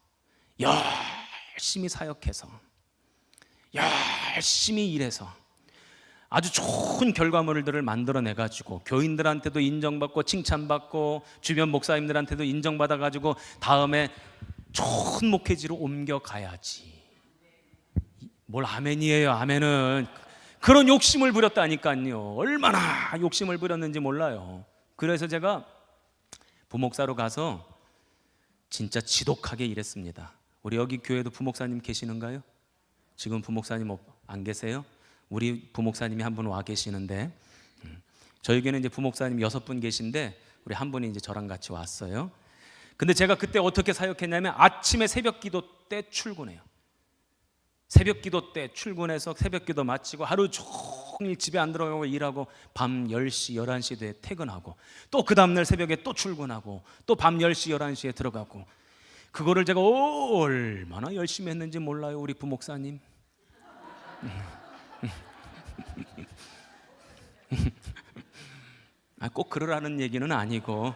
열심히 사역해서 열심히 일해서 아주 좋은 결과물들을 만들어내가지고 교인들한테도 인정받고 칭찬받고 주변 목사님들한테도 인정받아가지고 다음에 좋은 목회지로 옮겨가야지. 뭘 아멘이에요. 아멘은 그런 욕심을 부렸다니까요. 얼마나 욕심을 부렸는지 몰라요. 그래서 제가 부목사로 가서 진짜 지독하게 일했습니다. 우리 여기 교회도 부목사님 계시는가요? 지금 부목사님 안 계세요? 우리 부목사님이 한 분 와 계시는데, 저희 교회는 이제 부목사님 6분 계신데 우리 한 분이 이제 저랑 같이 왔어요. 근데 제가 그때 어떻게 사역했냐면, 아침에 새벽 기도 때 출근해요. 새벽 기도 때 출근해서 새벽 기도 마치고 하루 종일 집에 안 들어가고 일하고 밤 10시, 11시에 퇴근하고, 또 그 다음날 새벽에 또 출근하고, 또 밤 10시, 11시에 들어가고, 그거를 제가 얼마나 열심히 했는지 몰라요, 우리 부목사님. 꼭 그러라는 얘기는 아니고,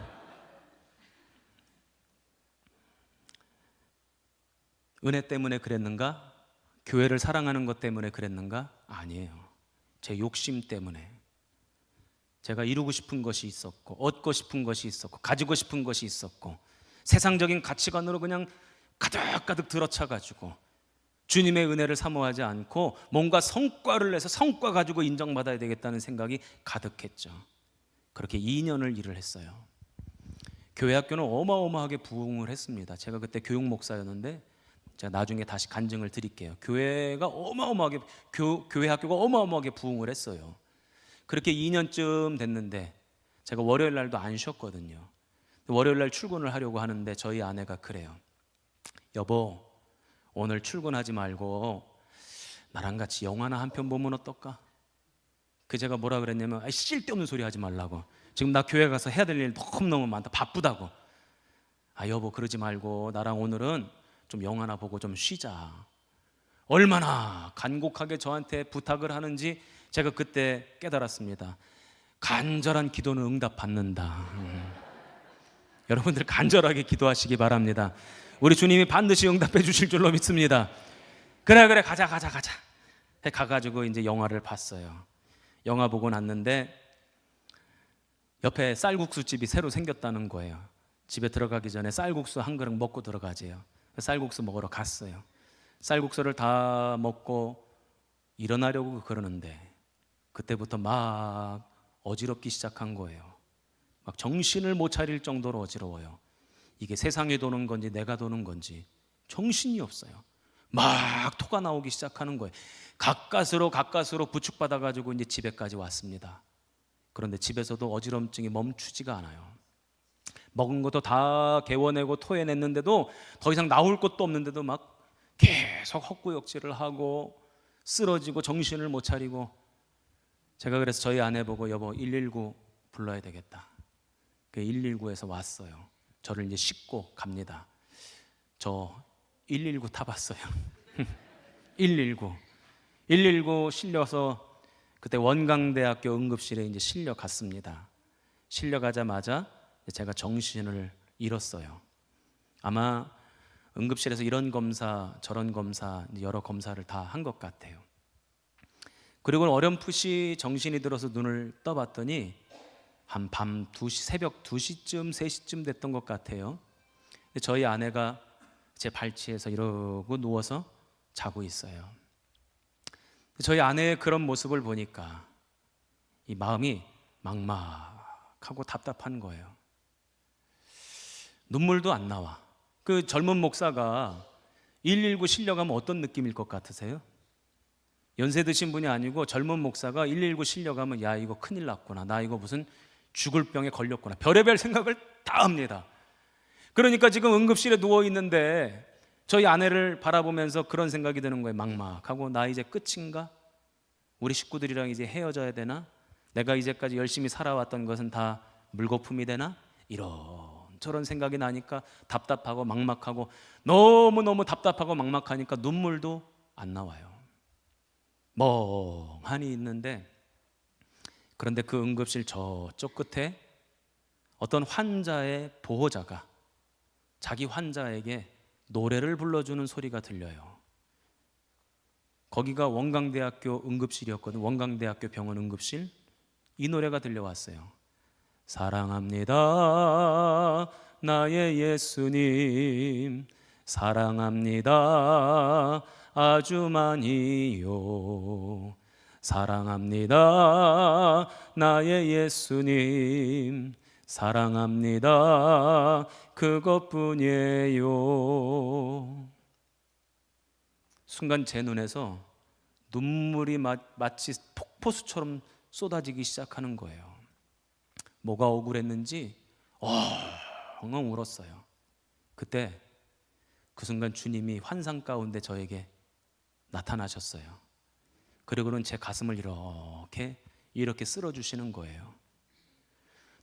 은혜 때문에 그랬는가? 교회를 사랑하는 것 때문에 그랬는가? 아니에요. 제 욕심 때문에. 제가 이루고 싶은 것이 있었고, 얻고 싶은 것이 있었고, 가지고 싶은 것이 있었고, 세상적인 가치관으로 그냥 가득가득 들어차가지고 주님의 은혜를 사모하지 않고 뭔가 성과를 내서 성과 가지고 인정받아야 되겠다는 생각이 가득했죠. 그렇게 2년을 일을 했어요. 교회 학교는 어마어마하게 부흥을 했습니다. 제가 그때 교육 목사였는데, 제가 나중에 다시 간증을 드릴게요. 교회가 어마어마하게, 교회 학교가 어마어마하게 부흥을 했어요. 그렇게 2년쯤 됐는데 제가 월요일 날도 안 쉬었거든요. 월요일 날 출근을 하려고 하는데 저희 아내가 그래요. 여보, 오늘 출근하지 말고 나랑 같이 영화나 한 편 보면 어떨까? 그 제가 뭐라 그랬냐면, 쓸데없는 소리 하지 말라고. 지금 나 교회 가서 해야 될 일 너무너무 많다, 바쁘다고. 여보, 그러지 말고 나랑 오늘은 좀 영화나 보고 좀 쉬자. 얼마나 간곡하게 저한테 부탁을 하는지 제가 그때 깨달았습니다. 간절한 기도는 응답받는다. 여러분들 간절하게 기도하시기 바랍니다. 우리 주님이 반드시 응답해 주실 줄로 믿습니다. 그래 가자 가가지고 이제 영화를 봤어요. 영화 보고 났는데 옆에 쌀국수 집이 새로 생겼다는 거예요. 집에 들어가기 전에 쌀국수 한 그릇 먹고 들어가재요. 쌀국수 먹으러 갔어요. 쌀국수를 다 먹고 일어나려고 그러는데 그때부터 막 어지럽기 시작한 거예요. 막 정신을 못 차릴 정도로 어지러워요. 이게 세상이 도는 건지 내가 도는 건지 정신이 없어요. 막 토가 나오기 시작하는 거예요. 가까스로 부축받아가지고 이제 집에까지 왔습니다. 그런데 집에서도 어지럼증이 멈추지가 않아요. 먹은 것도 다 개워내고 토해냈는데도 더 이상 나올 것도 없는데도 막 계속 헛구역질을 하고 쓰러지고 정신을 못 차리고, 제가 그래서 저희 아내 보고 여보 119 불러야 되겠다. 그 119에서 왔어요. 저를 이제 싣고 갑니다. 저 119 타봤어요. 119 실려서 그때 원광대학교 응급실에 이제 실려갔습니다. 실려가자마자 제가 정신을 잃었어요. 아마 응급실에서 이런 검사 저런 검사 여러 검사를 다 한 것 같아요. 그리고 어렴풋이 정신이 들어서 눈을 떠봤더니 한 밤 2시, 새벽 2시쯤 3시쯤 됐던 것 같아요. 저희 아내가 제 발치에서 이러고 누워서 자고 있어요. 저희 아내의 그런 모습을 보니까 이 마음이 막막하고 답답한 거예요. 눈물도 안 나와. 그 젊은 목사가 119 실려가면 어떤 느낌일 것 같으세요? 연세 드신 분이 아니고 젊은 목사가 119 실려가면 야 이거 큰일 났구나, 나 이거 무슨 죽을 병에 걸렸구나, 별의별 생각을 다 합니다. 그러니까 지금 응급실에 누워 있는데 저희 아내를 바라보면서 그런 생각이 드는 거예요. 막막하고, 나 이제 끝인가? 우리 식구들이랑 이제 헤어져야 되나? 내가 이제까지 열심히 살아왔던 것은 다 물거품이 되나? 이런저런 생각이 나니까 답답하고 막막하고, 너무너무 답답하고 막막하니까 눈물도 안 나와요. 멍하니 있는데, 그런데 그 응급실 저쪽 끝에 어떤 환자의 보호자가 자기 환자에게 노래를 불러주는 소리가 들려요. 거기가 원광대학교 응급실이었거든. 원광대학교 병원 응급실. 이 노래가 들려왔어요. 사랑합니다 나의 예수님, 사랑합니다 아주 많이요, 사랑합니다 나의 예수님, 사랑합니다 그것뿐이에요. 순간 제 눈에서 눈물이 마치 폭포수처럼 쏟아지기 시작하는 거예요. 뭐가 억울했는지 엉엉 울었어요. 그때 그 순간 주님이 환상 가운데 저에게 나타나셨어요. 그리고는 제 가슴을 이렇게 쓸어주시는 거예요.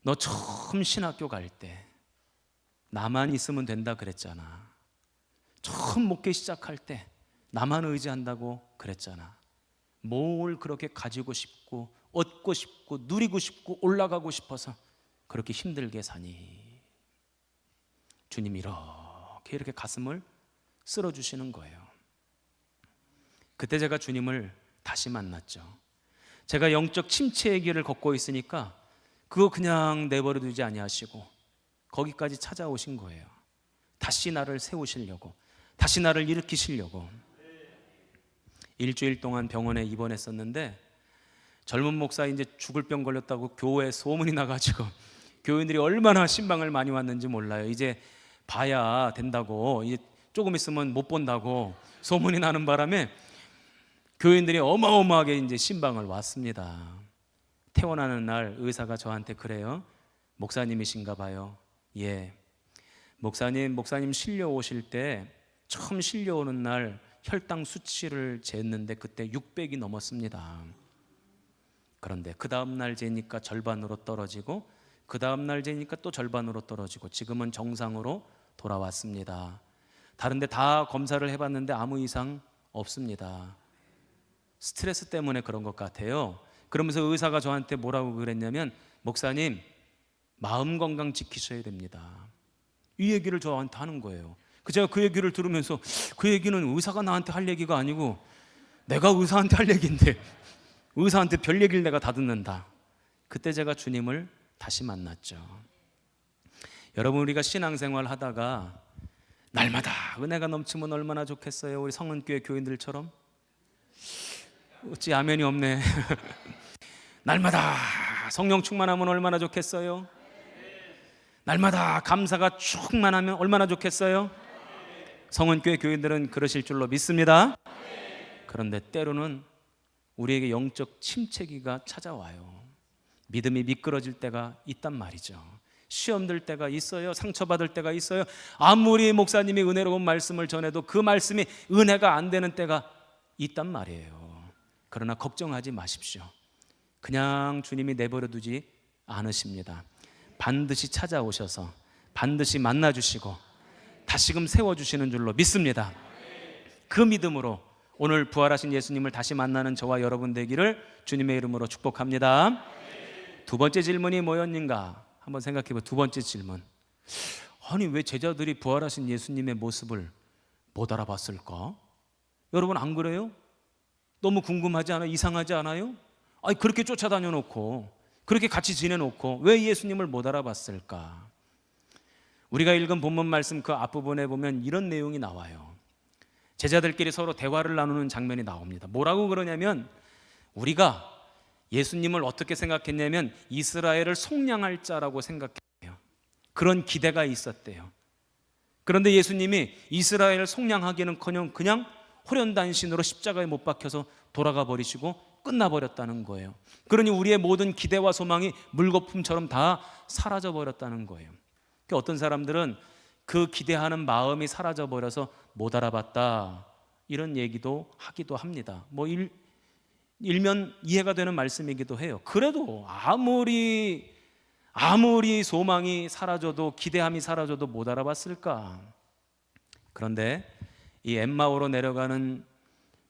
너 처음 신학교 갈 때 나만 있으면 된다 그랬잖아. 처음 목회 시작할 때 나만 의지한다고 그랬잖아. 뭘 그렇게 가지고 싶고 얻고 싶고 누리고 싶고 올라가고 싶어서 그렇게 힘들게 사니? 주님이 이렇게 가슴을 쓸어주시는 거예요. 그때 제가 주님을 다시 만났죠. 제가 영적 침체의 길을 걷고 있으니까 그거 그냥 내버려 두지 아니하시고 거기까지 찾아오신 거예요. 다시 나를 세우시려고, 다시 나를 일으키시려고. 일주일 동안 병원에 입원했었는데 젊은 목사 이제 죽을 병 걸렸다고 교회에 소문이 나가지고 교인들이 얼마나 신방을 많이 왔는지 몰라요. 이제 봐야 된다고, 이제 조금 있으면 못 본다고 소문이 나는 바람에 교인들이 어마어마하게 이제 신방을 왔습니다. 퇴원하는 날 의사가 저한테 그래요. 목사님이신가 봐요. 예. 목사님 실려 오실 때 처음 실려 오는 날 혈당 수치를 쟀는데 그때 600이 넘었습니다. 그런데 그 다음 날 재니까 절반으로 떨어지고 그 다음 날 재니까 또 절반으로 떨어지고 지금은 정상으로 돌아왔습니다. 다른데 다 검사를 해봤는데 아무 이상 없습니다. 스트레스 때문에 그런 것 같아요. 그러면서 의사가 저한테 뭐라고 그랬냐면, 목사님 마음 건강 지키셔야 됩니다. 이 얘기를 저한테 하는 거예요. 제가 그 얘기를 들으면서 그 얘기는 의사가 나한테 할 얘기가 아니고 내가 의사한테 할 얘기인데 의사한테 별 얘기를 내가 다 듣는다. 그때 제가 주님을 다시 만났죠. 여러분, 우리가 신앙생활 하다가 날마다 은혜가 넘치면 얼마나 좋겠어요. 우리 성은교회 교인들처럼. 어찌 아멘이 없네. 날마다 성령 충만하면 얼마나 좋겠어요. 날마다 감사가 충만하면 얼마나 좋겠어요. 성은교회 교인들은 그러실 줄로 믿습니다. 그런데 때로는 우리에게 영적 침체기가 찾아와요. 믿음이 미끄러질 때가 있단 말이죠. 시험 들 때가 있어요. 상처받을 때가 있어요. 아무리 목사님이 은혜로운 말씀을 전해도 그 말씀이 은혜가 안 되는 때가 있단 말이에요. 그러나 걱정하지 마십시오. 그냥 주님이 내버려 두지 않으십니다. 반드시 찾아오셔서 반드시 만나주시고 다시금 세워주시는 줄로 믿습니다. 그 믿음으로 오늘 부활하신 예수님을 다시 만나는 저와 여러분 되기를 주님의 이름으로 축복합니다. 두 번째 질문이 뭐였는가? 한번 생각해 봐. 두 번째 질문. 아니, 왜 제자들이 부활하신 예수님의 모습을 못 알아봤을까? 여러분 안 그래요? 너무 궁금하지 않아요? 이상하지 않아요? 아니, 그렇게 쫓아다녀 놓고 그렇게 같이 지내 놓고 왜 예수님을 못 알아봤을까? 우리가 읽은 본문 말씀 그 앞부분에 보면 이런 내용이 나와요. 제자들끼리 서로 대화를 나누는 장면이 나옵니다. 뭐라고 그러냐면, 우리가 예수님을 어떻게 생각했냐면 이스라엘을 속량할 자라고 생각해요. 그런 기대가 있었대요. 그런데 예수님이 이스라엘을 속량하기는커녕 그냥 호련단신으로 십자가에 못 박혀서 돌아가 버리시고 끝나버렸다는 거예요. 그러니 우리의 모든 기대와 소망이 물거품처럼 다 사라져 버렸다는 거예요. 어떤 사람들은 그 기대하는 마음이 사라져 버려서 못 알아봤다, 이런 얘기도 하기도 합니다. 일면 이해가 되는 말씀이기도 해요. 그래도 아무리 소망이 사라져도, 기대함이 사라져도 못 알아봤을까? 그런데 이 엠마오로 내려가는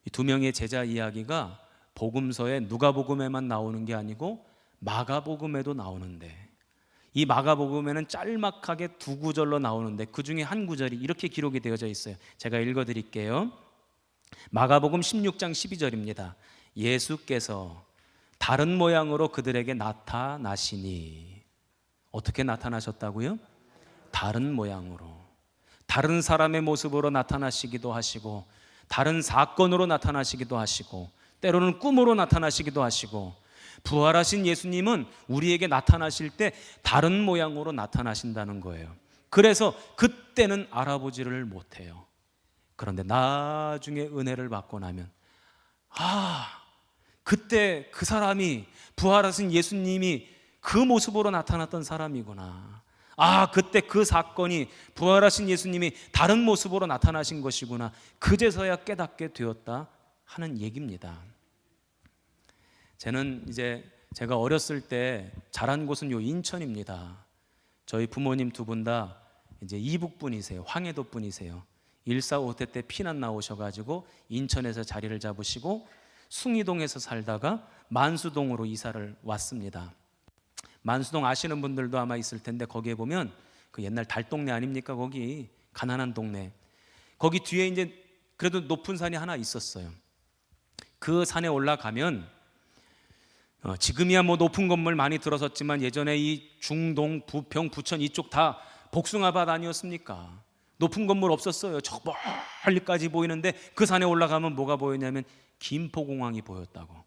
이 두 명의 제자 이야기가 복음서에 누가복음에만 나오는 게 아니고 마가복음에도 나오는데, 이 마가복음에는 짤막하게 두 구절로 나오는데 그 중에 한 구절이 이렇게 기록이 되어져 있어요. 제가 읽어드릴게요. 마가복음 16장 12절입니다. 예수께서 다른 모양으로 그들에게 나타나시니. 어떻게 나타나셨다고요? 다른 모양으로, 다른 사람의 모습으로 나타나시기도 하시고, 다른 사건으로 나타나시기도 하시고, 때로는 꿈으로 나타나시기도 하시고, 부활하신 예수님은 우리에게 나타나실 때 다른 모양으로 나타나신다는 거예요. 그래서 그때는 알아보지를 못해요. 그런데 나중에 은혜를 받고 나면, 그때 그 사람이, 부활하신 예수님이 그 모습으로 나타났던 사람이구나. 그때 그 사건이, 부활하신 예수님이 다른 모습으로 나타나신 것이구나. 그제서야 깨닫게 되었다 하는 얘기입니다. 제가 어렸을 때 자란 곳은 요 인천입니다. 저희 부모님 두 분 다 이제 이북 분이세요. 황해도 분이세요. 1.4.5태 때 피난 나오셔가지고 인천에서 자리를 잡으시고 숭이동에서 살다가 만수동으로 이사를 왔습니다. 만수동 아시는 분들도 아마 있을 텐데 거기에 보면 그 옛날 달동네 아닙니까? 거기 가난한 동네. 거기 뒤에 이제 그래도 높은 산이 하나 있었어요. 그 산에 올라가면 지금이야 뭐 높은 건물 많이 들어섰지만 예전에 이 중동, 부평, 부천 이쪽 다 복숭아밭 아니었습니까? 높은 건물 없었어요. 저 멀리까지 보이는데 그 산에 올라가면 뭐가 보였냐면 김포공항이 보였다고.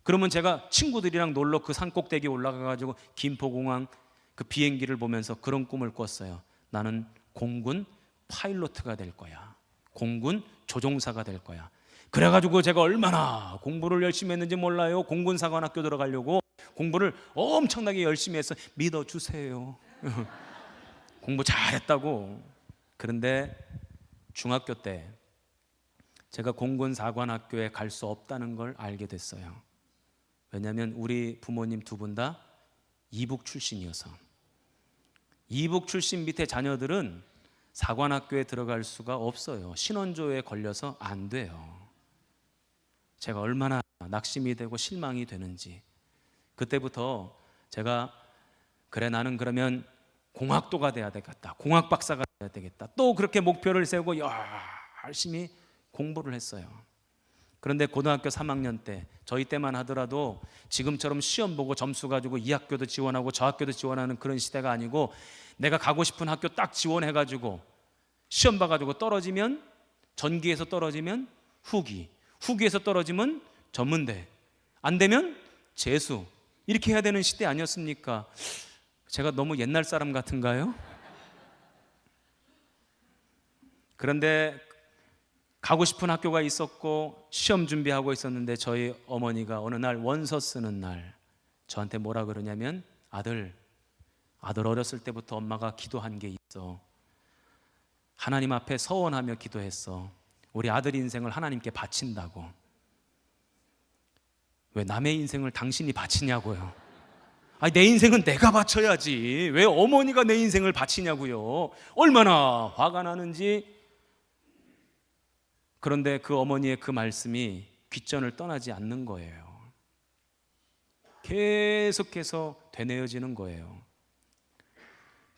그러면 제가 친구들이랑 놀러 그 산 꼭대기 올라가가지고 김포공항 그 비행기를 보면서 그런 꿈을 꿨어요. 나는 공군 파일로트가 될 거야. 공군 조종사가 될 거야. 그래가지고 제가 얼마나 공부를 열심히 했는지 몰라요. 공군사관학교 들어가려고 공부를 엄청나게 열심히 해서 믿어주세요. 공부 잘했다고. 그런데 중학교 때 제가 공군사관학교에 갈 수 없다는 걸 알게 됐어요. 왜냐하면 우리 부모님 두 분 다 이북 출신이어서. 이북 출신 밑에 자녀들은 사관학교에 들어갈 수가 없어요. 신원조에 걸려서 안 돼요. 제가 얼마나 낙심이 되고 실망이 되는지. 그때부터 제가 그래 나는 그러면 공학도가 돼야 되겠다. 공학 박사가 돼야 되겠다. 또 그렇게 목표를 세우고 열심히 공부를 했어요. 그런데 고등학교 3학년 때 저희 때만 하더라도 지금처럼 시험 보고 점수 가지고 이 학교도 지원하고 저 학교도 지원하는 그런 시대가 아니고 내가 가고 싶은 학교 딱 지원해가지고 시험 봐가지고 떨어지면 전기에서 떨어지면 후기, 후기에서 떨어지면 전문대, 안 되면 재수, 이렇게 해야 되는 시대 아니었습니까? 제가 너무 옛날 사람 같은가요? 그런데 가고 싶은 학교가 있었고 시험 준비하고 있었는데 저희 어머니가 어느 날 원서 쓰는 날 저한테 뭐라 그러냐면 아들 어렸을 때부터 엄마가 기도한 게 있어. 하나님 앞에 서원하며 기도했어. 우리 아들 인생을 하나님께 바친다고. 왜 남의 인생을 당신이 바치냐고요. 아니 내 인생은 내가 바쳐야지. 왜 어머니가 내 인생을 바치냐고요. 얼마나 화가 나는지. 그런데 그 어머니의 그 말씀이 귓전을 떠나지 않는 거예요. 계속해서 되뇌어지는 거예요.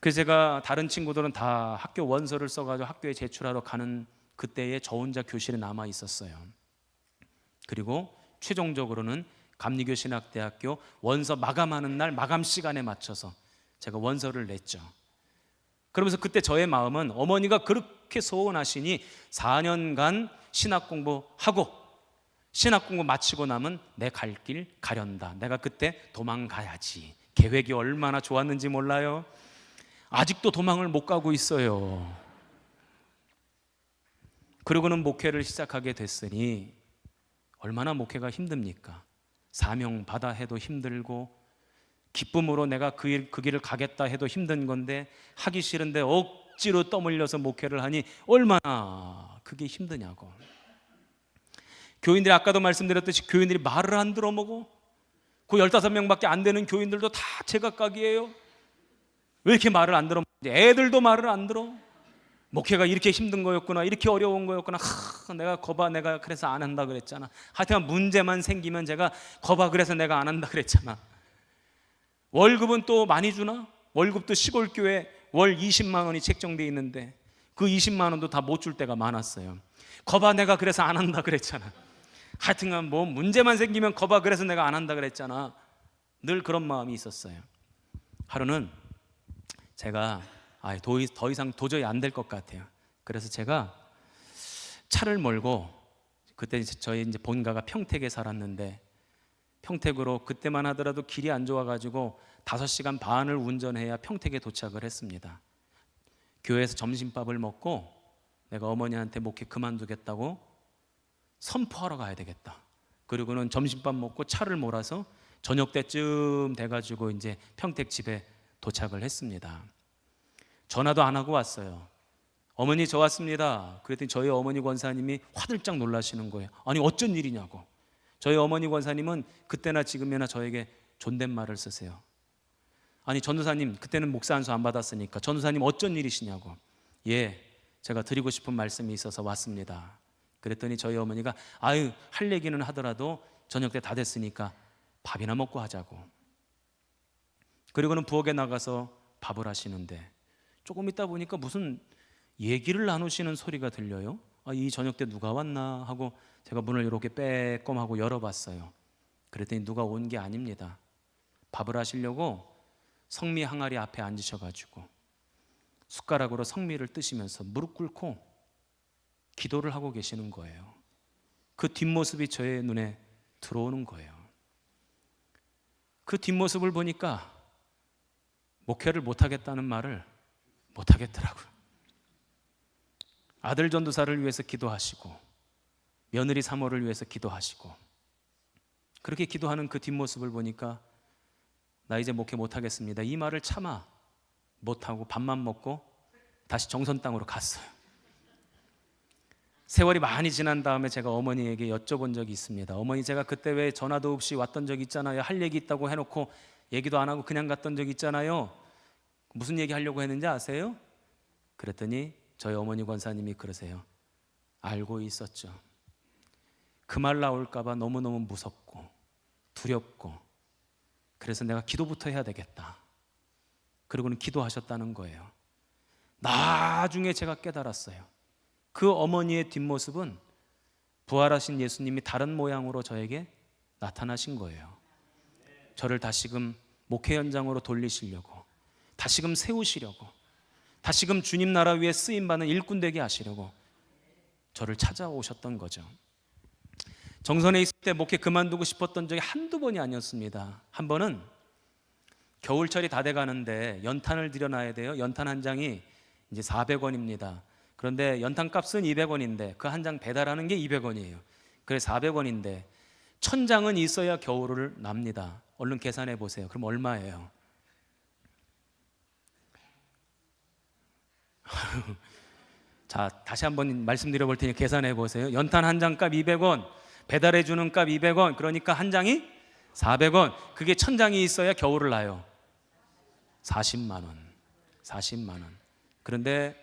그래서 제가 다른 친구들은 다 학교 원서를 써가지고 학교에 제출하러 가는 그때에 저 혼자 교실에 남아 있었어요. 그리고 최종적으로는 감리교신학대학교 원서 마감하는 날 마감 시간에 맞춰서 제가 원서를 냈죠. 그러면서 그때 저의 마음은 어머니가 그렇게 소원하시니 4년간 신학 공부하고 신학 공부 마치고 나면 내 갈 길 가련다. 내가 그때 도망가야지. 계획이 얼마나 좋았는지 몰라요. 아직도 도망을 못 가고 있어요. 그러고는 목회를 시작하게 됐으니 얼마나 목회가 힘듭니까? 사명 받아 해도 힘들고 기쁨으로 내가 그 길을 가겠다 해도 힘든 건데 하기 싫은데 억지로 떠밀려서 목회를 하니 얼마나 그게 힘드냐고. 교인들이 아까도 말씀드렸듯이 교인들이 말을 안 들어먹어. 그 15명밖에 안 되는 교인들도 다 제각각이에요. 왜 이렇게 말을 안 들어먹지? 애들도 말을 안 들어. 목회가 이렇게 힘든 거였구나, 이렇게 어려운 거였구나. 내가 그래서 안 한다 그랬잖아. 하여튼 문제만 생기면 제가 거봐 그래서 내가 안 한다 그랬잖아. 월급은 또 많이 주나? 월급도 시골교회 월 20만 원이 책정돼 있는데 그 20만 원도 다 못 줄 때가 많았어요. 거봐 내가 그래서 안 한다 그랬잖아. 하여튼간 뭐 문제만 생기면 거봐 그래서 내가 안 한다 그랬잖아. 늘 그런 마음이 있었어요. 하루는 제가 더 이상 도저히 안 될 것 같아요. 그래서 제가 차를 몰고 그때 저희 이제 본가가 평택에 살았는데 평택으로 그때만 하더라도 길이 안 좋아가지고 5시간 반을 운전해야 평택에 도착을 했습니다. 교회에서 점심밥을 먹고 내가 어머니한테 목회 그만두겠다고 선포하러 가야 되겠다. 그리고는 점심밥 먹고 차를 몰아서 저녁 때쯤 돼가지고 이제 평택 집에 도착을 했습니다. 전화도 안 하고 왔어요. 어머니 저 왔습니다. 그랬더니 저희 어머니 권사님이 화들짝 놀라시는 거예요. 아니 어쩐 일이냐고. 저희 어머니 권사님은 그때나 지금이나 저에게 존댓말을 쓰세요. 아니 전도사님 그때는 목사 안수 안 받았으니까 전도사님 어쩐 일이시냐고. 예, 제가 드리고 싶은 말씀이 있어서 왔습니다. 그랬더니 저희 어머니가 아유, 할 얘기는 하더라도 저녁 때 다 됐으니까 밥이나 먹고 하자고. 그리고는 부엌에 나가서 밥을 하시는데 조금 있다 보니까 무슨 얘기를 나누시는 소리가 들려요. 이 저녁 때 누가 왔나 하고 제가 문을 이렇게 빼꼼하고 열어봤어요. 그랬더니 누가 온 게 아닙니다. 밥을 하시려고 성미 항아리 앞에 앉으셔가지고 숟가락으로 성미를 뜨시면서 무릎 꿇고 기도를 하고 계시는 거예요. 그 뒷모습이 저의 눈에 들어오는 거예요. 그 뒷모습을 보니까 목회를 못하겠다는 말을 못하겠더라고요. 아들 전도사를 위해서 기도하시고 며느리 사모를 위해서 기도하시고 그렇게 기도하는 그 뒷모습을 보니까 나 이제 목회 못하겠습니다, 이 말을 차마 못하고 밥만 먹고 다시 정선 땅으로 갔어요. 세월이 많이 지난 다음에 제가 어머니에게 여쭤본 적이 있습니다. 어머니, 제가 그때 왜 전화도 없이 왔던 적 있잖아요. 할 얘기 있다고 해놓고 얘기도 안 하고 그냥 갔던 적 있잖아요. 무슨 얘기 하려고 했는지 아세요? 그랬더니 저희 어머니 권사님이 그러세요. 알고 있었죠. 그 말 나올까 봐 너무너무 무섭고 두렵고 그래서 내가 기도부터 해야 되겠다. 그리고는 기도하셨다는 거예요. 나중에 제가 깨달았어요. 그 어머니의 뒷모습은 부활하신 예수님이 다른 모양으로 저에게 나타나신 거예요. 저를 다시금 목회 현장으로 돌리시려고, 다시금 세우시려고, 다시금 주님 나라 위에 쓰임받는 일꾼 되게 하시려고 저를 찾아오셨던 거죠. 정선에 있을 때 목회 그만두고 싶었던 적이 한두 번이 아니었습니다. 한 번은 겨울철이 다 돼가는데 연탄을 들여놔야 돼요. 연탄 한 장이 이제 400원입니다. 그런데 연탄 값은 200원인데 그 한 장 배달하는 게 200원이에요. 그래서 400원인데 1000장은 있어야 겨울을 납니다. 얼른 계산해 보세요. 그럼 얼마예요? 자, 다시 한번 말씀드려 볼 테니 계산해 보세요. 연탄 한 장 값 200원, 배달해 주는 값 200원, 그러니까 한 장이 400원. 그게 1000장이 있어야 겨울을 나요. 40만 원. 40만 원. 그런데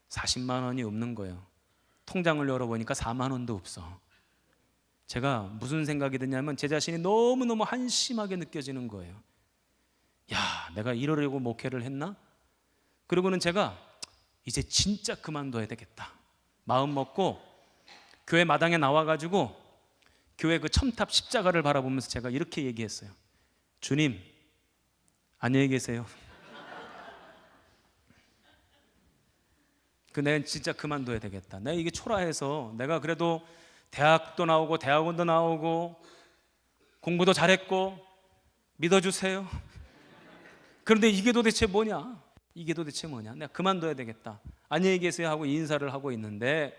40만 원이 없는 거예요. 통장을 열어보니까 4만 원도 없어. 제가 무슨 생각이 드냐면 제 자신이 너무너무 한심하게 느껴지는 거예요. 야, 내가 이러려고 목회를 했나? 그리고는 제가 이제 진짜 그만둬야 되겠다 마음 먹고 교회 마당에 나와가지고 교회 그 첨탑 십자가를 바라보면서 제가 이렇게 얘기했어요. 주님, 안녕히 계세요. 내가 진짜 그만둬야 되겠다. 내가 이게 초라해서 내가 그래도 대학도 나오고 대학원도 나오고 공부도 잘했고 믿어주세요. 그런데 이게 도대체 뭐냐? 이게 도대체 뭐냐? 내가 그만둬야 되겠다. 안녕히 계세요 하고 인사를 하고 있는데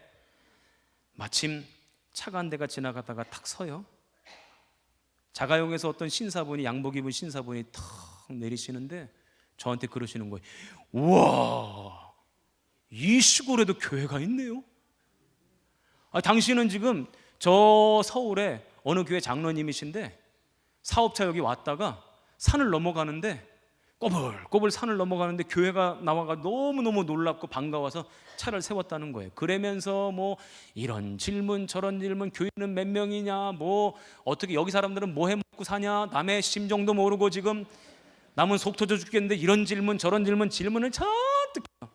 마침 차가 한 대가 지나가다가 탁 서요. 자가용에서 어떤 신사분이, 양복 입은 신사분이 탁 내리시는데 저한테 그러시는 거예요. 우와, 이 시골에도 교회가 있네요. 당신은 지금 저 서울에 어느 교회 장로님이신데 사업차 여기 왔다가 산을 넘어가는데 꼬불꼬불 산을 넘어가는데 교회가 나와가 너무너무 놀랍고 반가워서 차를 세웠다는 거예요. 그러면서 뭐 이런 질문 저런 질문, 교회는 몇 명이냐, 뭐 어떻게 여기 사람들은 뭐 해먹고 사냐, 남의 심정도 모르고 지금 남은 속 터져 죽겠는데 이런 질문 저런 질문, 질문을 잔뜩 해요.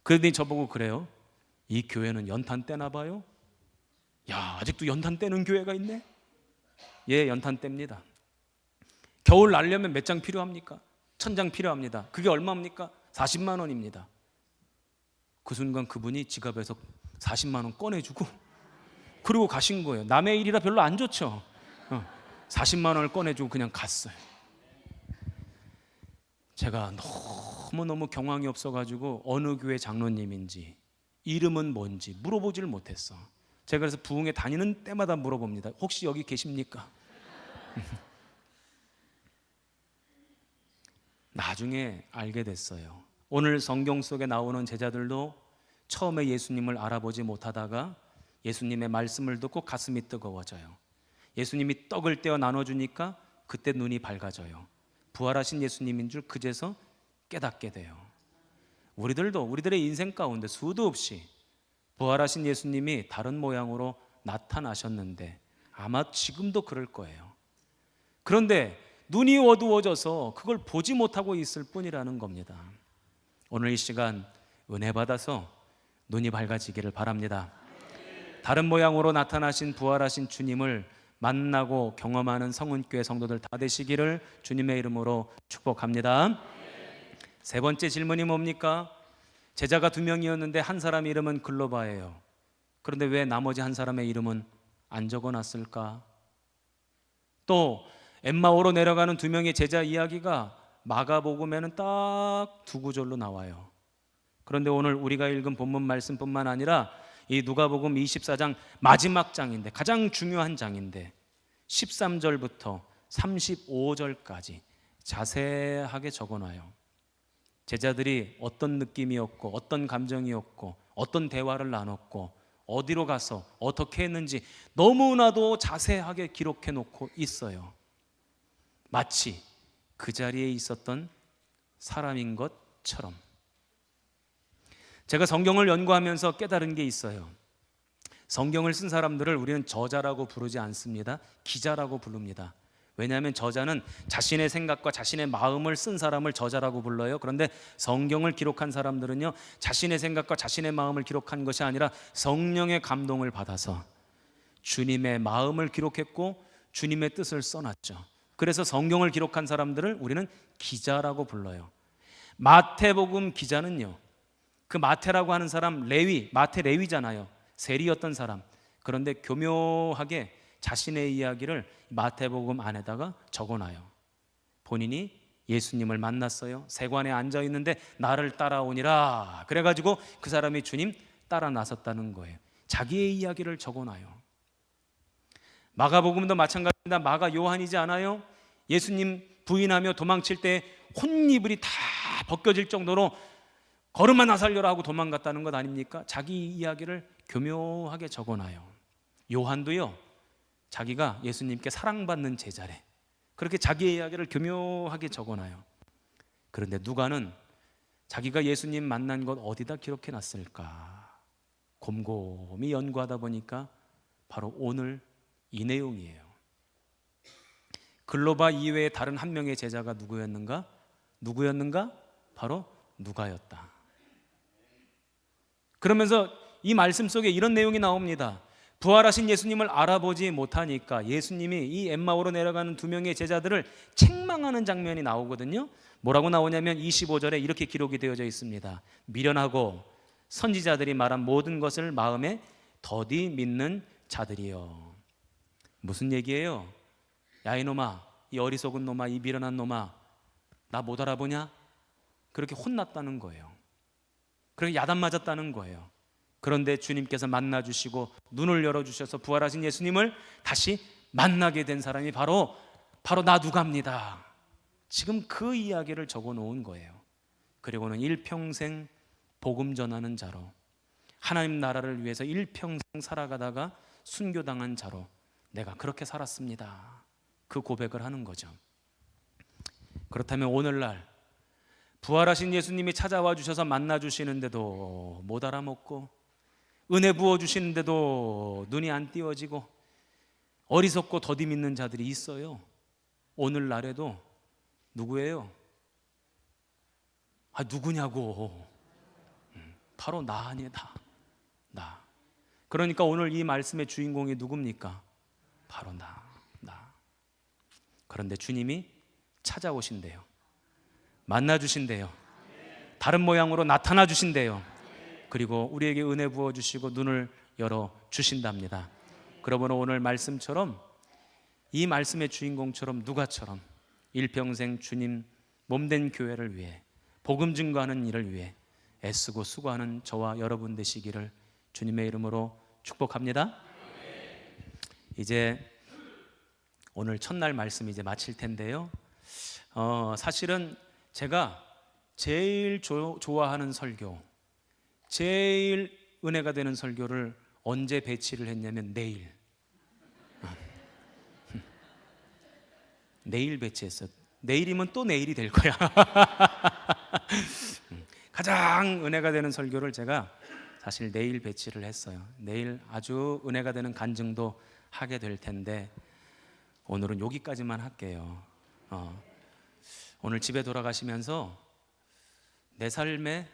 그러더니 저보고 그래요. 이 교회는 연탄 떼나 봐요? 야, 아직도 연탄 떼는 교회가 있네? 예, 연탄 뗍니다. 겨울 날려면 몇 장 필요합니까? 1000장 필요합니다. 그게 얼마입니까? 40만 원입니다. 그 순간 그분이 지갑에서 40만 원 꺼내주고 그리고 가신 거예요. 남의 일이라 별로 안 좋죠. 40만 원을 꺼내주고 그냥 갔어요. 제가 너무너무 경황이 없어가지고 어느 교회 장로님인지 이름은 뭔지 물어보지를 못했어. 제가 그래서 부흥회 다니는 때마다 물어봅니다. 혹시 여기 계십니까? 나중에 알게 됐어요. 오늘 성경 속에 나오는 제자들도 처음에 예수님을 알아보지 못하다가 예수님의 말씀을 듣고 가슴이 뜨거워져요. 예수님이 떡을 떼어 나눠주니까 그때 눈이 밝아져요. 부활하신 예수님인 줄 그제서 깨닫게 돼요. 우리들도 우리들의 인생 가운데 수도 없이 부활하신 예수님이 다른 모양으로 나타나셨는데 아마 지금도 그럴 거예요. 그런데 눈이 어두워져서 그걸 보지 못하고 있을 뿐이라는 겁니다. 오늘 이 시간 은혜 받아서 눈이 밝아지기를 바랍니다. 다른 모양으로 나타나신 부활하신 주님을 만나고 경험하는 성은교회 성도들 다 되시기를 주님의 이름으로 축복합니다. 세 번째 질문이 뭡니까? 제자가 2명이었는데 한 사람 이름은 글로바예요. 그런데 왜 나머지 한 사람의 이름은 안 적어놨을까? 또 엠마오로 내려가는 2명의 제자 이야기가 마가복음에는 딱 2구절로 나와요. 그런데 오늘 우리가 읽은 본문 말씀뿐만 아니라 이 누가복음 24장 마지막 장인데, 가장 중요한 장인데 13절부터 35절까지 자세하게 적어놔요. 제자들이 어떤 느낌이었고 어떤 감정이었고 어떤 대화를 나눴고 어디로 가서 어떻게 했는지 너무나도 자세하게 기록해 놓고 있어요. 마치 그 자리에 있었던 사람인 것처럼. 제가 성경을 연구하면서 깨달은 게 있어요. 성경을 쓴 사람들을 우리는 저자라고 부르지 않습니다. 기자라고 부릅니다. 왜냐하면 저자는 자신의 생각과 자신의 마음을 쓴 사람을 저자라고 불러요. 그런데 성경을 기록한 사람들은요, 자신의 생각과 자신의 마음을 기록한 것이 아니라 성령의 감동을 받아서 주님의 마음을 기록했고 주님의 뜻을 써놨죠. 그래서 성경을 기록한 사람들을 우리는 기자라고 불러요. 마태복음 기자는요, 그 마태라고 하는 사람, 레위, 마태 레위잖아요. 세리였던 사람. 그런데 교묘하게 자신의 이야기를 마태복음 안에다가 적어놔요. 본인이 예수님을 만났어요. 세관에 앉아 있는데 나를 따라오니라. 그래가지고 그 사람이 주님 따라 나섰다는 거예요. 자기의 이야기를 적어놔요. 마가복음도 마찬가지입니다. 마가 요한이지 않아요? 예수님 부인하며 도망칠 때 혼이불이 다 벗겨질 정도로 걸음만 나 살려라 하고 도망갔다는 것 아닙니까? 자기 이야기를 교묘하게 적어놔요. 요한도요, 자기가 예수님께 사랑받는 제자래. 그렇게 자기의 이야기를 교묘하게 적어놔요. 그런데 누가는 자기가 예수님 만난 곳 어디다 기록해놨을까? 곰곰이 연구하다 보니까 바로 오늘 이 내용이에요. 글로바 이외에 다른 한 명의 제자가 누구였는가? 바로 누가였다. 그러면서 이 말씀 속에 이런 내용이 나옵니다. 부활하신 예수님을 알아보지 못하니까 예수님이 이 엠마오로 내려가는 2명의 제자들을 책망하는 장면이 나오거든요. 뭐라고 나오냐면 25절에 이렇게 기록이 되어져 있습니다. 미련하고 선지자들이 말한 모든 것을 마음에 더디 믿는 자들이요. 무슨 얘기예요? 야 이놈아, 이 어리석은 놈아, 이 미련한 놈아, 나 못 알아보냐? 그렇게 혼났다는 거예요. 그렇게 야단 맞았다는 거예요. 그런데 주님께서 만나주시고 눈을 열어주셔서 부활하신 예수님을 다시 만나게 된 사람이 바로 나 누가입니다. 지금 그 이야기를 적어놓은 거예요. 그리고는 일평생 복음 전하는 자로, 하나님 나라를 위해서 일평생 살아가다가 순교당한 자로 내가 그렇게 살았습니다. 그 고백을 하는 거죠. 그렇다면 오늘날 부활하신 예수님이 찾아와 주셔서 만나 주시는데도 못 알아먹고, 은혜 부어 주시는데도 눈이 안 띄워지고 어리석고 더디 믿는 자들이 있어요. 오늘날에도. 누구예요? 누구냐고. 바로 나 아니다. 나. 그러니까 오늘 이 말씀의 주인공이 누굽니까? 바로 나. 그런데 주님이 찾아오신대요. 만나 주신대요. 다른 모양으로 나타나 주신대요. 그리고 우리에게 은혜 부어 주시고 눈을 열어 주신답니다. 그러므로 오늘 말씀처럼, 이 말씀의 주인공처럼, 누가처럼 일평생 주님 몸된 교회를 위해, 복음 증거하는 일을 위해 애쓰고 수고하는 저와 여러분 되시기를 주님의 이름으로 축복합니다. 이제 오늘 첫날 말씀 이제 마칠 텐데요. 사실은 제가 제일 좋아하는 설교, 제일 은혜가 되는 설교를 언제 배치를 했냐면 내일 배치했어요. 내일이면 또 내일이 될 거야. 가장 은혜가 되는 설교를 제가 사실 내일 배치를 했어요. 내일 아주 은혜가 되는 간증도 하게 될 텐데 오늘은 여기까지만 할게요. 오늘 집에 돌아가시면서 내 삶에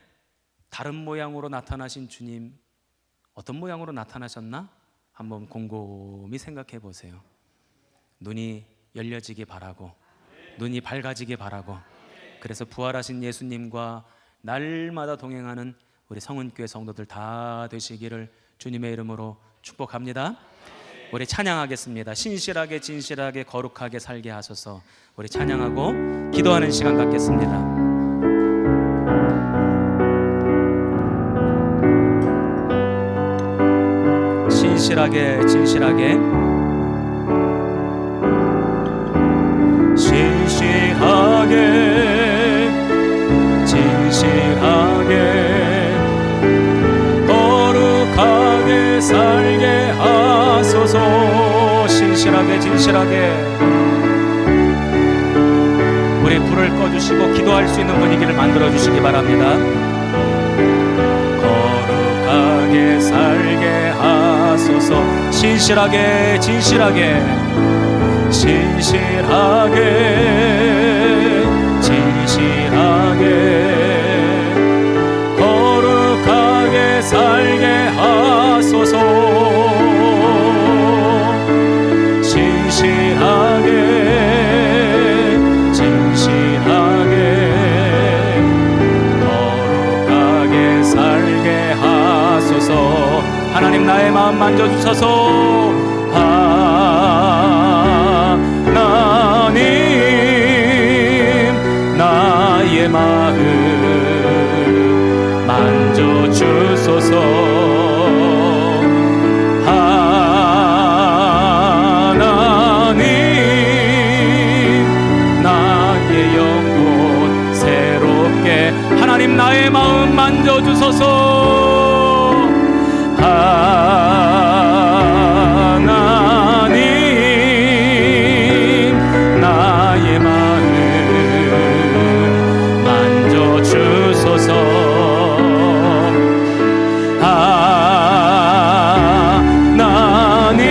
다른 모양으로 나타나신 주님, 어떤 모양으로 나타나셨나? 한번 곰곰이 생각해 보세요. 눈이 열려지기 바라고, 눈이 밝아지기 바라고, 그래서 부활하신 예수님과 날마다 동행하는 우리 성은교회 성도들 다 되시기를 주님의 이름으로 축복합니다. 우리 찬양하겠습니다. 신실하게 진실하게 거룩하게 살게 하소서. 우리 찬양하고 기도하는 시간 갖겠습니다. 신실하게 진실하게 신실하게 진실하게 거룩하게 살게 하소서. 신실하게 진실하게 우리 불을 꺼주시고 기도할 수 있는 분위기를 만들어 주시기 바랍니다. 거룩하게 살게 하소서. 신실하게 진실하게 신실하게 진실하게 거룩하게 살게 하소서. 신실하게 진실하게 거룩하게 살게 하소서. 하나님 나의 마음 만져주소서. 하나님 나의 마음 만져주소서. 하나님 나의 영혼 새롭게 하나님 나의 마음 만져주소서. 하나님 나의 마음 만져주소서. 하나님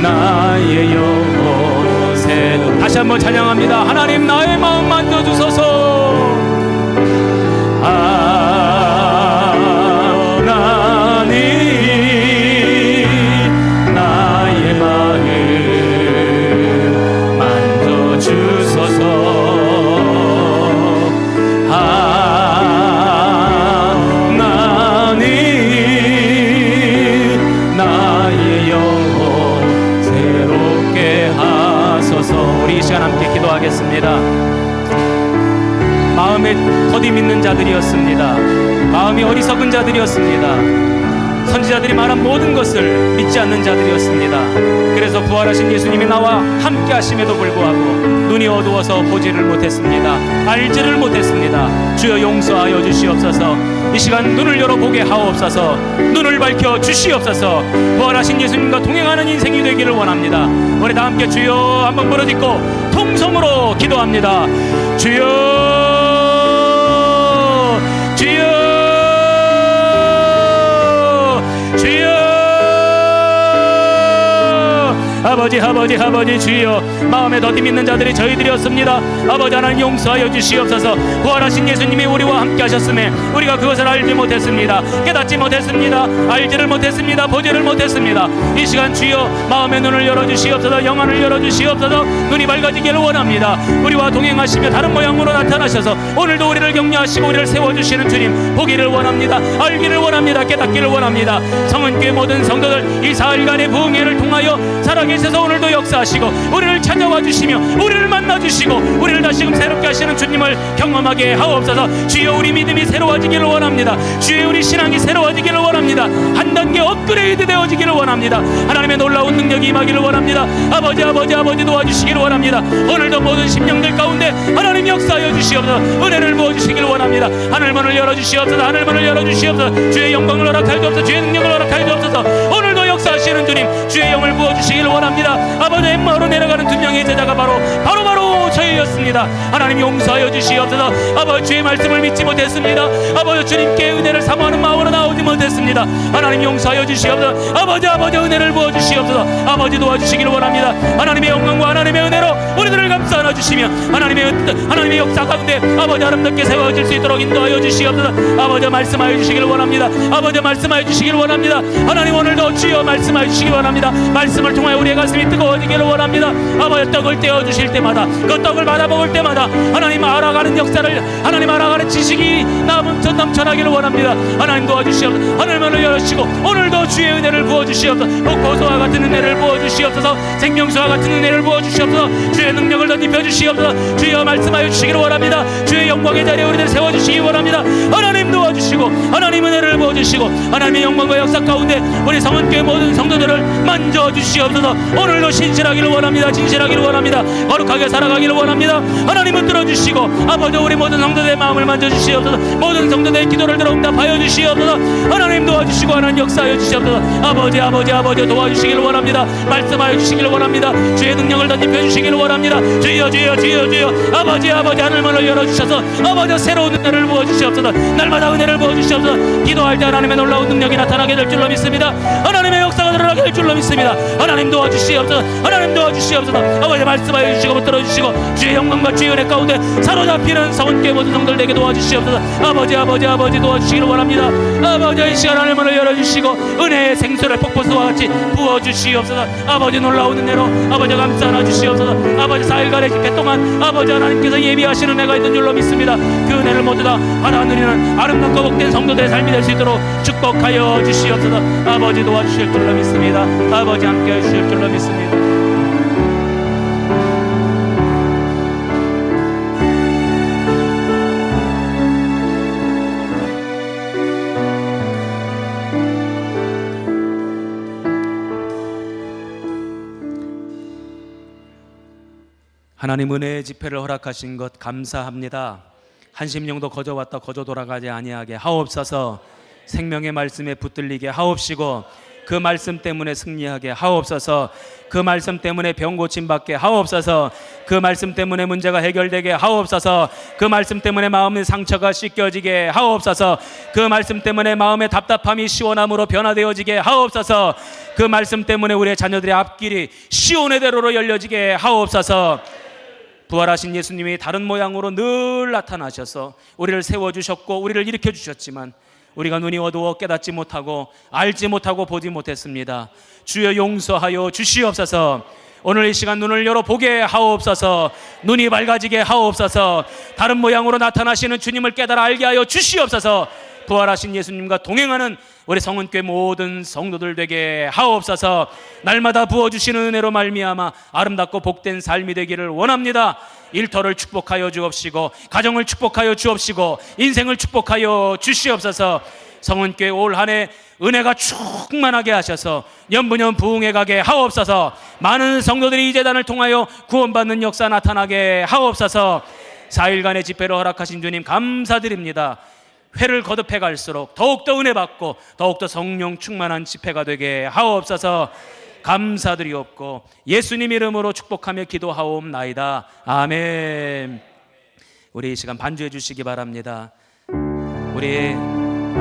나의 영혼 새롭게 다시 한번 찬양합니다. 하나님 나의 마음 만져주소서. 기도하겠습니다. 마음에 더디 믿는 자들이었습니다. 마음이 어리석은 자들이었습니다. 선지자들이 말한 모든 것을 믿지 않는 자들이었습니다. 그래서 부활하신 예수님이 나와 함께 하심에도 불구하고 눈이 어두워서 보지를 못했습니다. 알지를 못했습니다. 주여 용서하여 주시옵소서. 이 시간 눈을 열어보게 하옵소서. 눈을 밝혀 주시옵소서. 부활하신 예수님과 동행하는 인생이 되기를 원합니다. 우리 다 함께 주여 한번 부르짖고 통성으로 기도합니다. 주여 주여 주여. 아버지 주여 마음에 더디 믿는 자들이 저희들이었습니다. 아버지 하나님 용서하여 주시옵소서. 부활하신 예수님이 우리와 함께 하셨음에 우리가 그것을 알지 못했습니다. 깨닫지 못했습니다. 알지를 못했습니다. 보지를 못했습니다. 이 시간 주여 마음의 눈을 열어주시옵소서. 영안을 열어주시옵소서. 눈이 밝아지기를 원합니다. 우리와 동행하시며 다른 모양으로 나타나셔서 오늘도 우리를 격려하시고 우리를 세워주시는 주님 보기를 원합니다. 알기를 원합니다. 깨닫기를 원합니다. 성은교회 모든 성도들 이 사흘간의 부흥회를 통하여 살아계셔서 오늘도 역사하시고 우리를 찾아와 주시며 우리를 만나 주시고 우리를 다시금 새롭게 하시는 주님을 경험하게 하옵소서. 주여 우리 믿음이 새로워지기를 원합니다. 주여 우리 신앙이 새로워지기를 원합니다. 한 단계 업그레이드 되어지기를 원합니다. 하나님의 놀라운 능력이 임하기를 원합니다. 아버지 도와주시기를 원합니다. 오늘도 모든 심령들 가운데 하나님 역사하여 주시옵소서. 은혜를 부어주시기를 원합니다. 하늘문을 열어주시옵소서. 하늘문을 열어주시옵소서. 주의 영광을 허락하여 주옵소서. 주의 능력을 허락하여 주옵소서. 오늘도 역사하시 부어주시는 주님, 주의 영을 부어주시길 원합니다. 아버지, 엠마오로 내려가는 두 명의 제자가 바로 저희였습니다. 하나님 용서하여 주시옵소서. 아버지, 주의 말씀을 믿지 못했습니다. 아버지, 주님께 은혜를 사모하는 마음으로 나오지 못했습니다. 하나님 용서하여 주시옵소서. 아버지 은혜를 부어주시옵소서. 아버지, 도와주시길 원합니다. 하나님의 영광과 하나님의 은혜로 우리들을 감싸 안아주시며 하나님의 역사 가운데 아버지 아름답게 세워질 수 있도록 인도하여 주시옵소서. 아버지, 말씀하여 주시길 원합니다. 아버지, 말씀하여 주시길 원합니다. 하나님, 오늘도 주여 말씀하여 주시길 원합니다. 말씀을 통하여 우리의 가슴이 뜨거워지기를 원합니다. 아버지, 떡을 떼어 주실 때마다, 그 떡을 받아 먹을 때마다 하나님 알아가는 역사를, 하나님 알아가는 지식이 넘쳐나기를 원합니다. 하나님 도와주시옵소서. 하늘문을 열어주시고 오늘도 주의 은혜를 부어주시옵소서. 목포소와 같은 은혜를 부어주시옵소서. 생명수와 같은 은혜를 부어주시옵소서. 주의 능력을 덧입혀 주시옵소서. 주여 말씀하여 주시기를 원합니다. 주의 영광의 자리에 우리를 세워주시기 원합니다. 하나님 도와주시고 하나님 은혜를 부어주시고 하나님의 영광과 역사 가운데 우리 성원교회 모든 성도들을 만져주시옵소서. 오늘도 신실하기를 원합니다. 진실하기를 원합니다. 거룩하게 살아가기를 원합니다. 하나님은 들어주시고 아버지, 우리 모든 성도들의 마음을 만져주시옵소서. 모든 성도들의 기도를 들어 응답하여 주시옵소서. 하나님 도와주시고 하나님 역사하여 주시옵소서. 아버지 도와주시기를 원합니다. 말씀하여 주시기를 원합니다. 주의 능력을 덧입혀 주시기를 원합니다. 주여 아버지 하늘문을 열어주셔서 아버지 새로운 은혜를 부어주시옵소서. 날마다 은혜를 부어주시옵소서. 기도할 때 하나님의 놀라운 능력이 나타나게 될 줄로 믿습니다. 하나님의 역사가 드러나게 될 줄로 믿습니다. 하나님 도와주시옵소서. 하나님 도와주시옵소서. 아버지, 말씀하여 주시고 붙들어 주시고 주의 영광과 주의 은혜 가운데 사로잡히는 성원교회 모든 성도들에게 도와주시옵소서. 아버지 도와주시기를 원합니다. 아버지, 이 시간 하늘문을 열어주시고 은혜의 생수를 폭포수와 같이 부어주시옵소서. 아버지, 놀라운 은혜로 아버지 감싸 안아주시옵소서. 아버지, 4일간의 집회 동안 아버지 하나님께서 예비하시는 은혜가 있는 줄로 믿습니다. 그 은혜를 모두 다 받아 누리는 아름답고 복된 성도들의 삶이 될 수 있도록 축복하여 주시옵소서. 아버지, 도와주실 줄로 믿습니다. 아버지, 함께해 주실 줄로 믿습니다. 하나님, 은혜의 집회를 허락하신 것 감사합니다. 한심령도 거저 왔다 거저 돌아가지 아니하게 하옵소서. 생명의 말씀에 붙들리게 하옵시고 그 말씀 때문에 승리하게 하옵소서. 그 말씀 때문에 병 고침받게 하옵소서. 그 말씀 때문에 문제가 해결되게 하옵소서. 그 말씀 때문에 마음의 상처가 씻겨지게 하옵소서. 그 말씀 때문에 마음의 답답함이 시원함으로 변화되어지게 하옵소서. 그 말씀 때문에 우리의 자녀들의 앞길이 시온의 대로로 열려지게 하옵소서. 부활하신 예수님이 다른 모양으로 늘 나타나셔서 우리를 세워주셨고 우리를 일으켜주셨지만 우리가 눈이 어두워 깨닫지 못하고 알지 못하고 보지 못했습니다. 주여 용서하여 주시옵소서. 오늘 이 시간 눈을 열어 보게 하옵소서. 눈이 밝아지게 하옵소서. 다른 모양으로 나타나시는 주님을 깨달아 알게 하여 주시옵소서. 부활하신 예수님과 동행하는 우리 성은교회 모든 성도들 되게 하옵소서. 날마다 부어주시는 은혜로 말미암아 아름답고 복된 삶이 되기를 원합니다. 일터를 축복하여 주옵시고 가정을 축복하여 주옵시고 인생을 축복하여 주시옵소서. 성은교회 올 한해 은혜가 충만하게 하셔서 년부년 부흥해 가게 하옵소서. 많은 성도들이 이 재단을 통하여 구원받는 역사 나타나게 하옵소서. 4일간의 집회를 허락하신 주님 감사드립니다. 회를 거듭해 갈수록 더욱더 은혜 받고 더욱더 성령 충만한 집회가 되게 하옵소서. 감사드리옵고 예수님 이름으로 축복하며 기도하옵나이다. 아멘. 우리 이 시간 반주해 주시기 바랍니다. 우리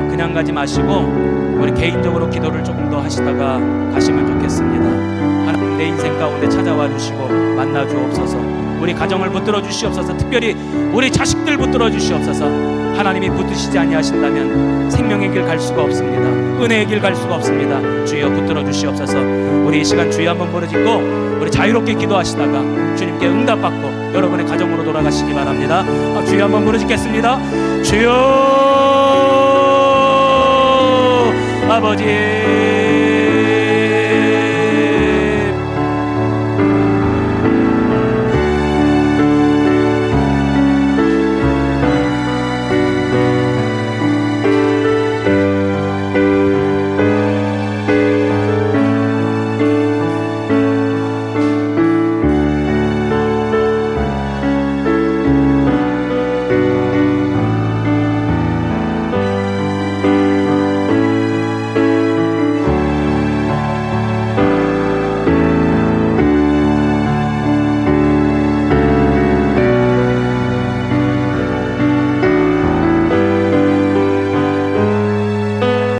그냥 가지 마시고 우리 개인적으로 기도를 조금 더 하시다가 가시면 좋겠습니다. 하나님, 내 인생 가운데 찾아와 주시고 만나 주옵소서. 우리 가정을 붙들어 주시옵소서. 특별히 우리 자식들 붙들어 주시옵소서. 하나님이 붙드시지 아니하신다면 생명의 길 갈 수가 없습니다. 은혜의 길 갈 수가 없습니다. 주여 붙들어 주시옵소서. 우리 이 시간 주여 한번 부르짖고 우리 자유롭게 기도하시다가 주님께 응답받고 여러분의 가정으로 돌아가시기 바랍니다. 주여 한번 부르짖겠습니다. 주여. 아버지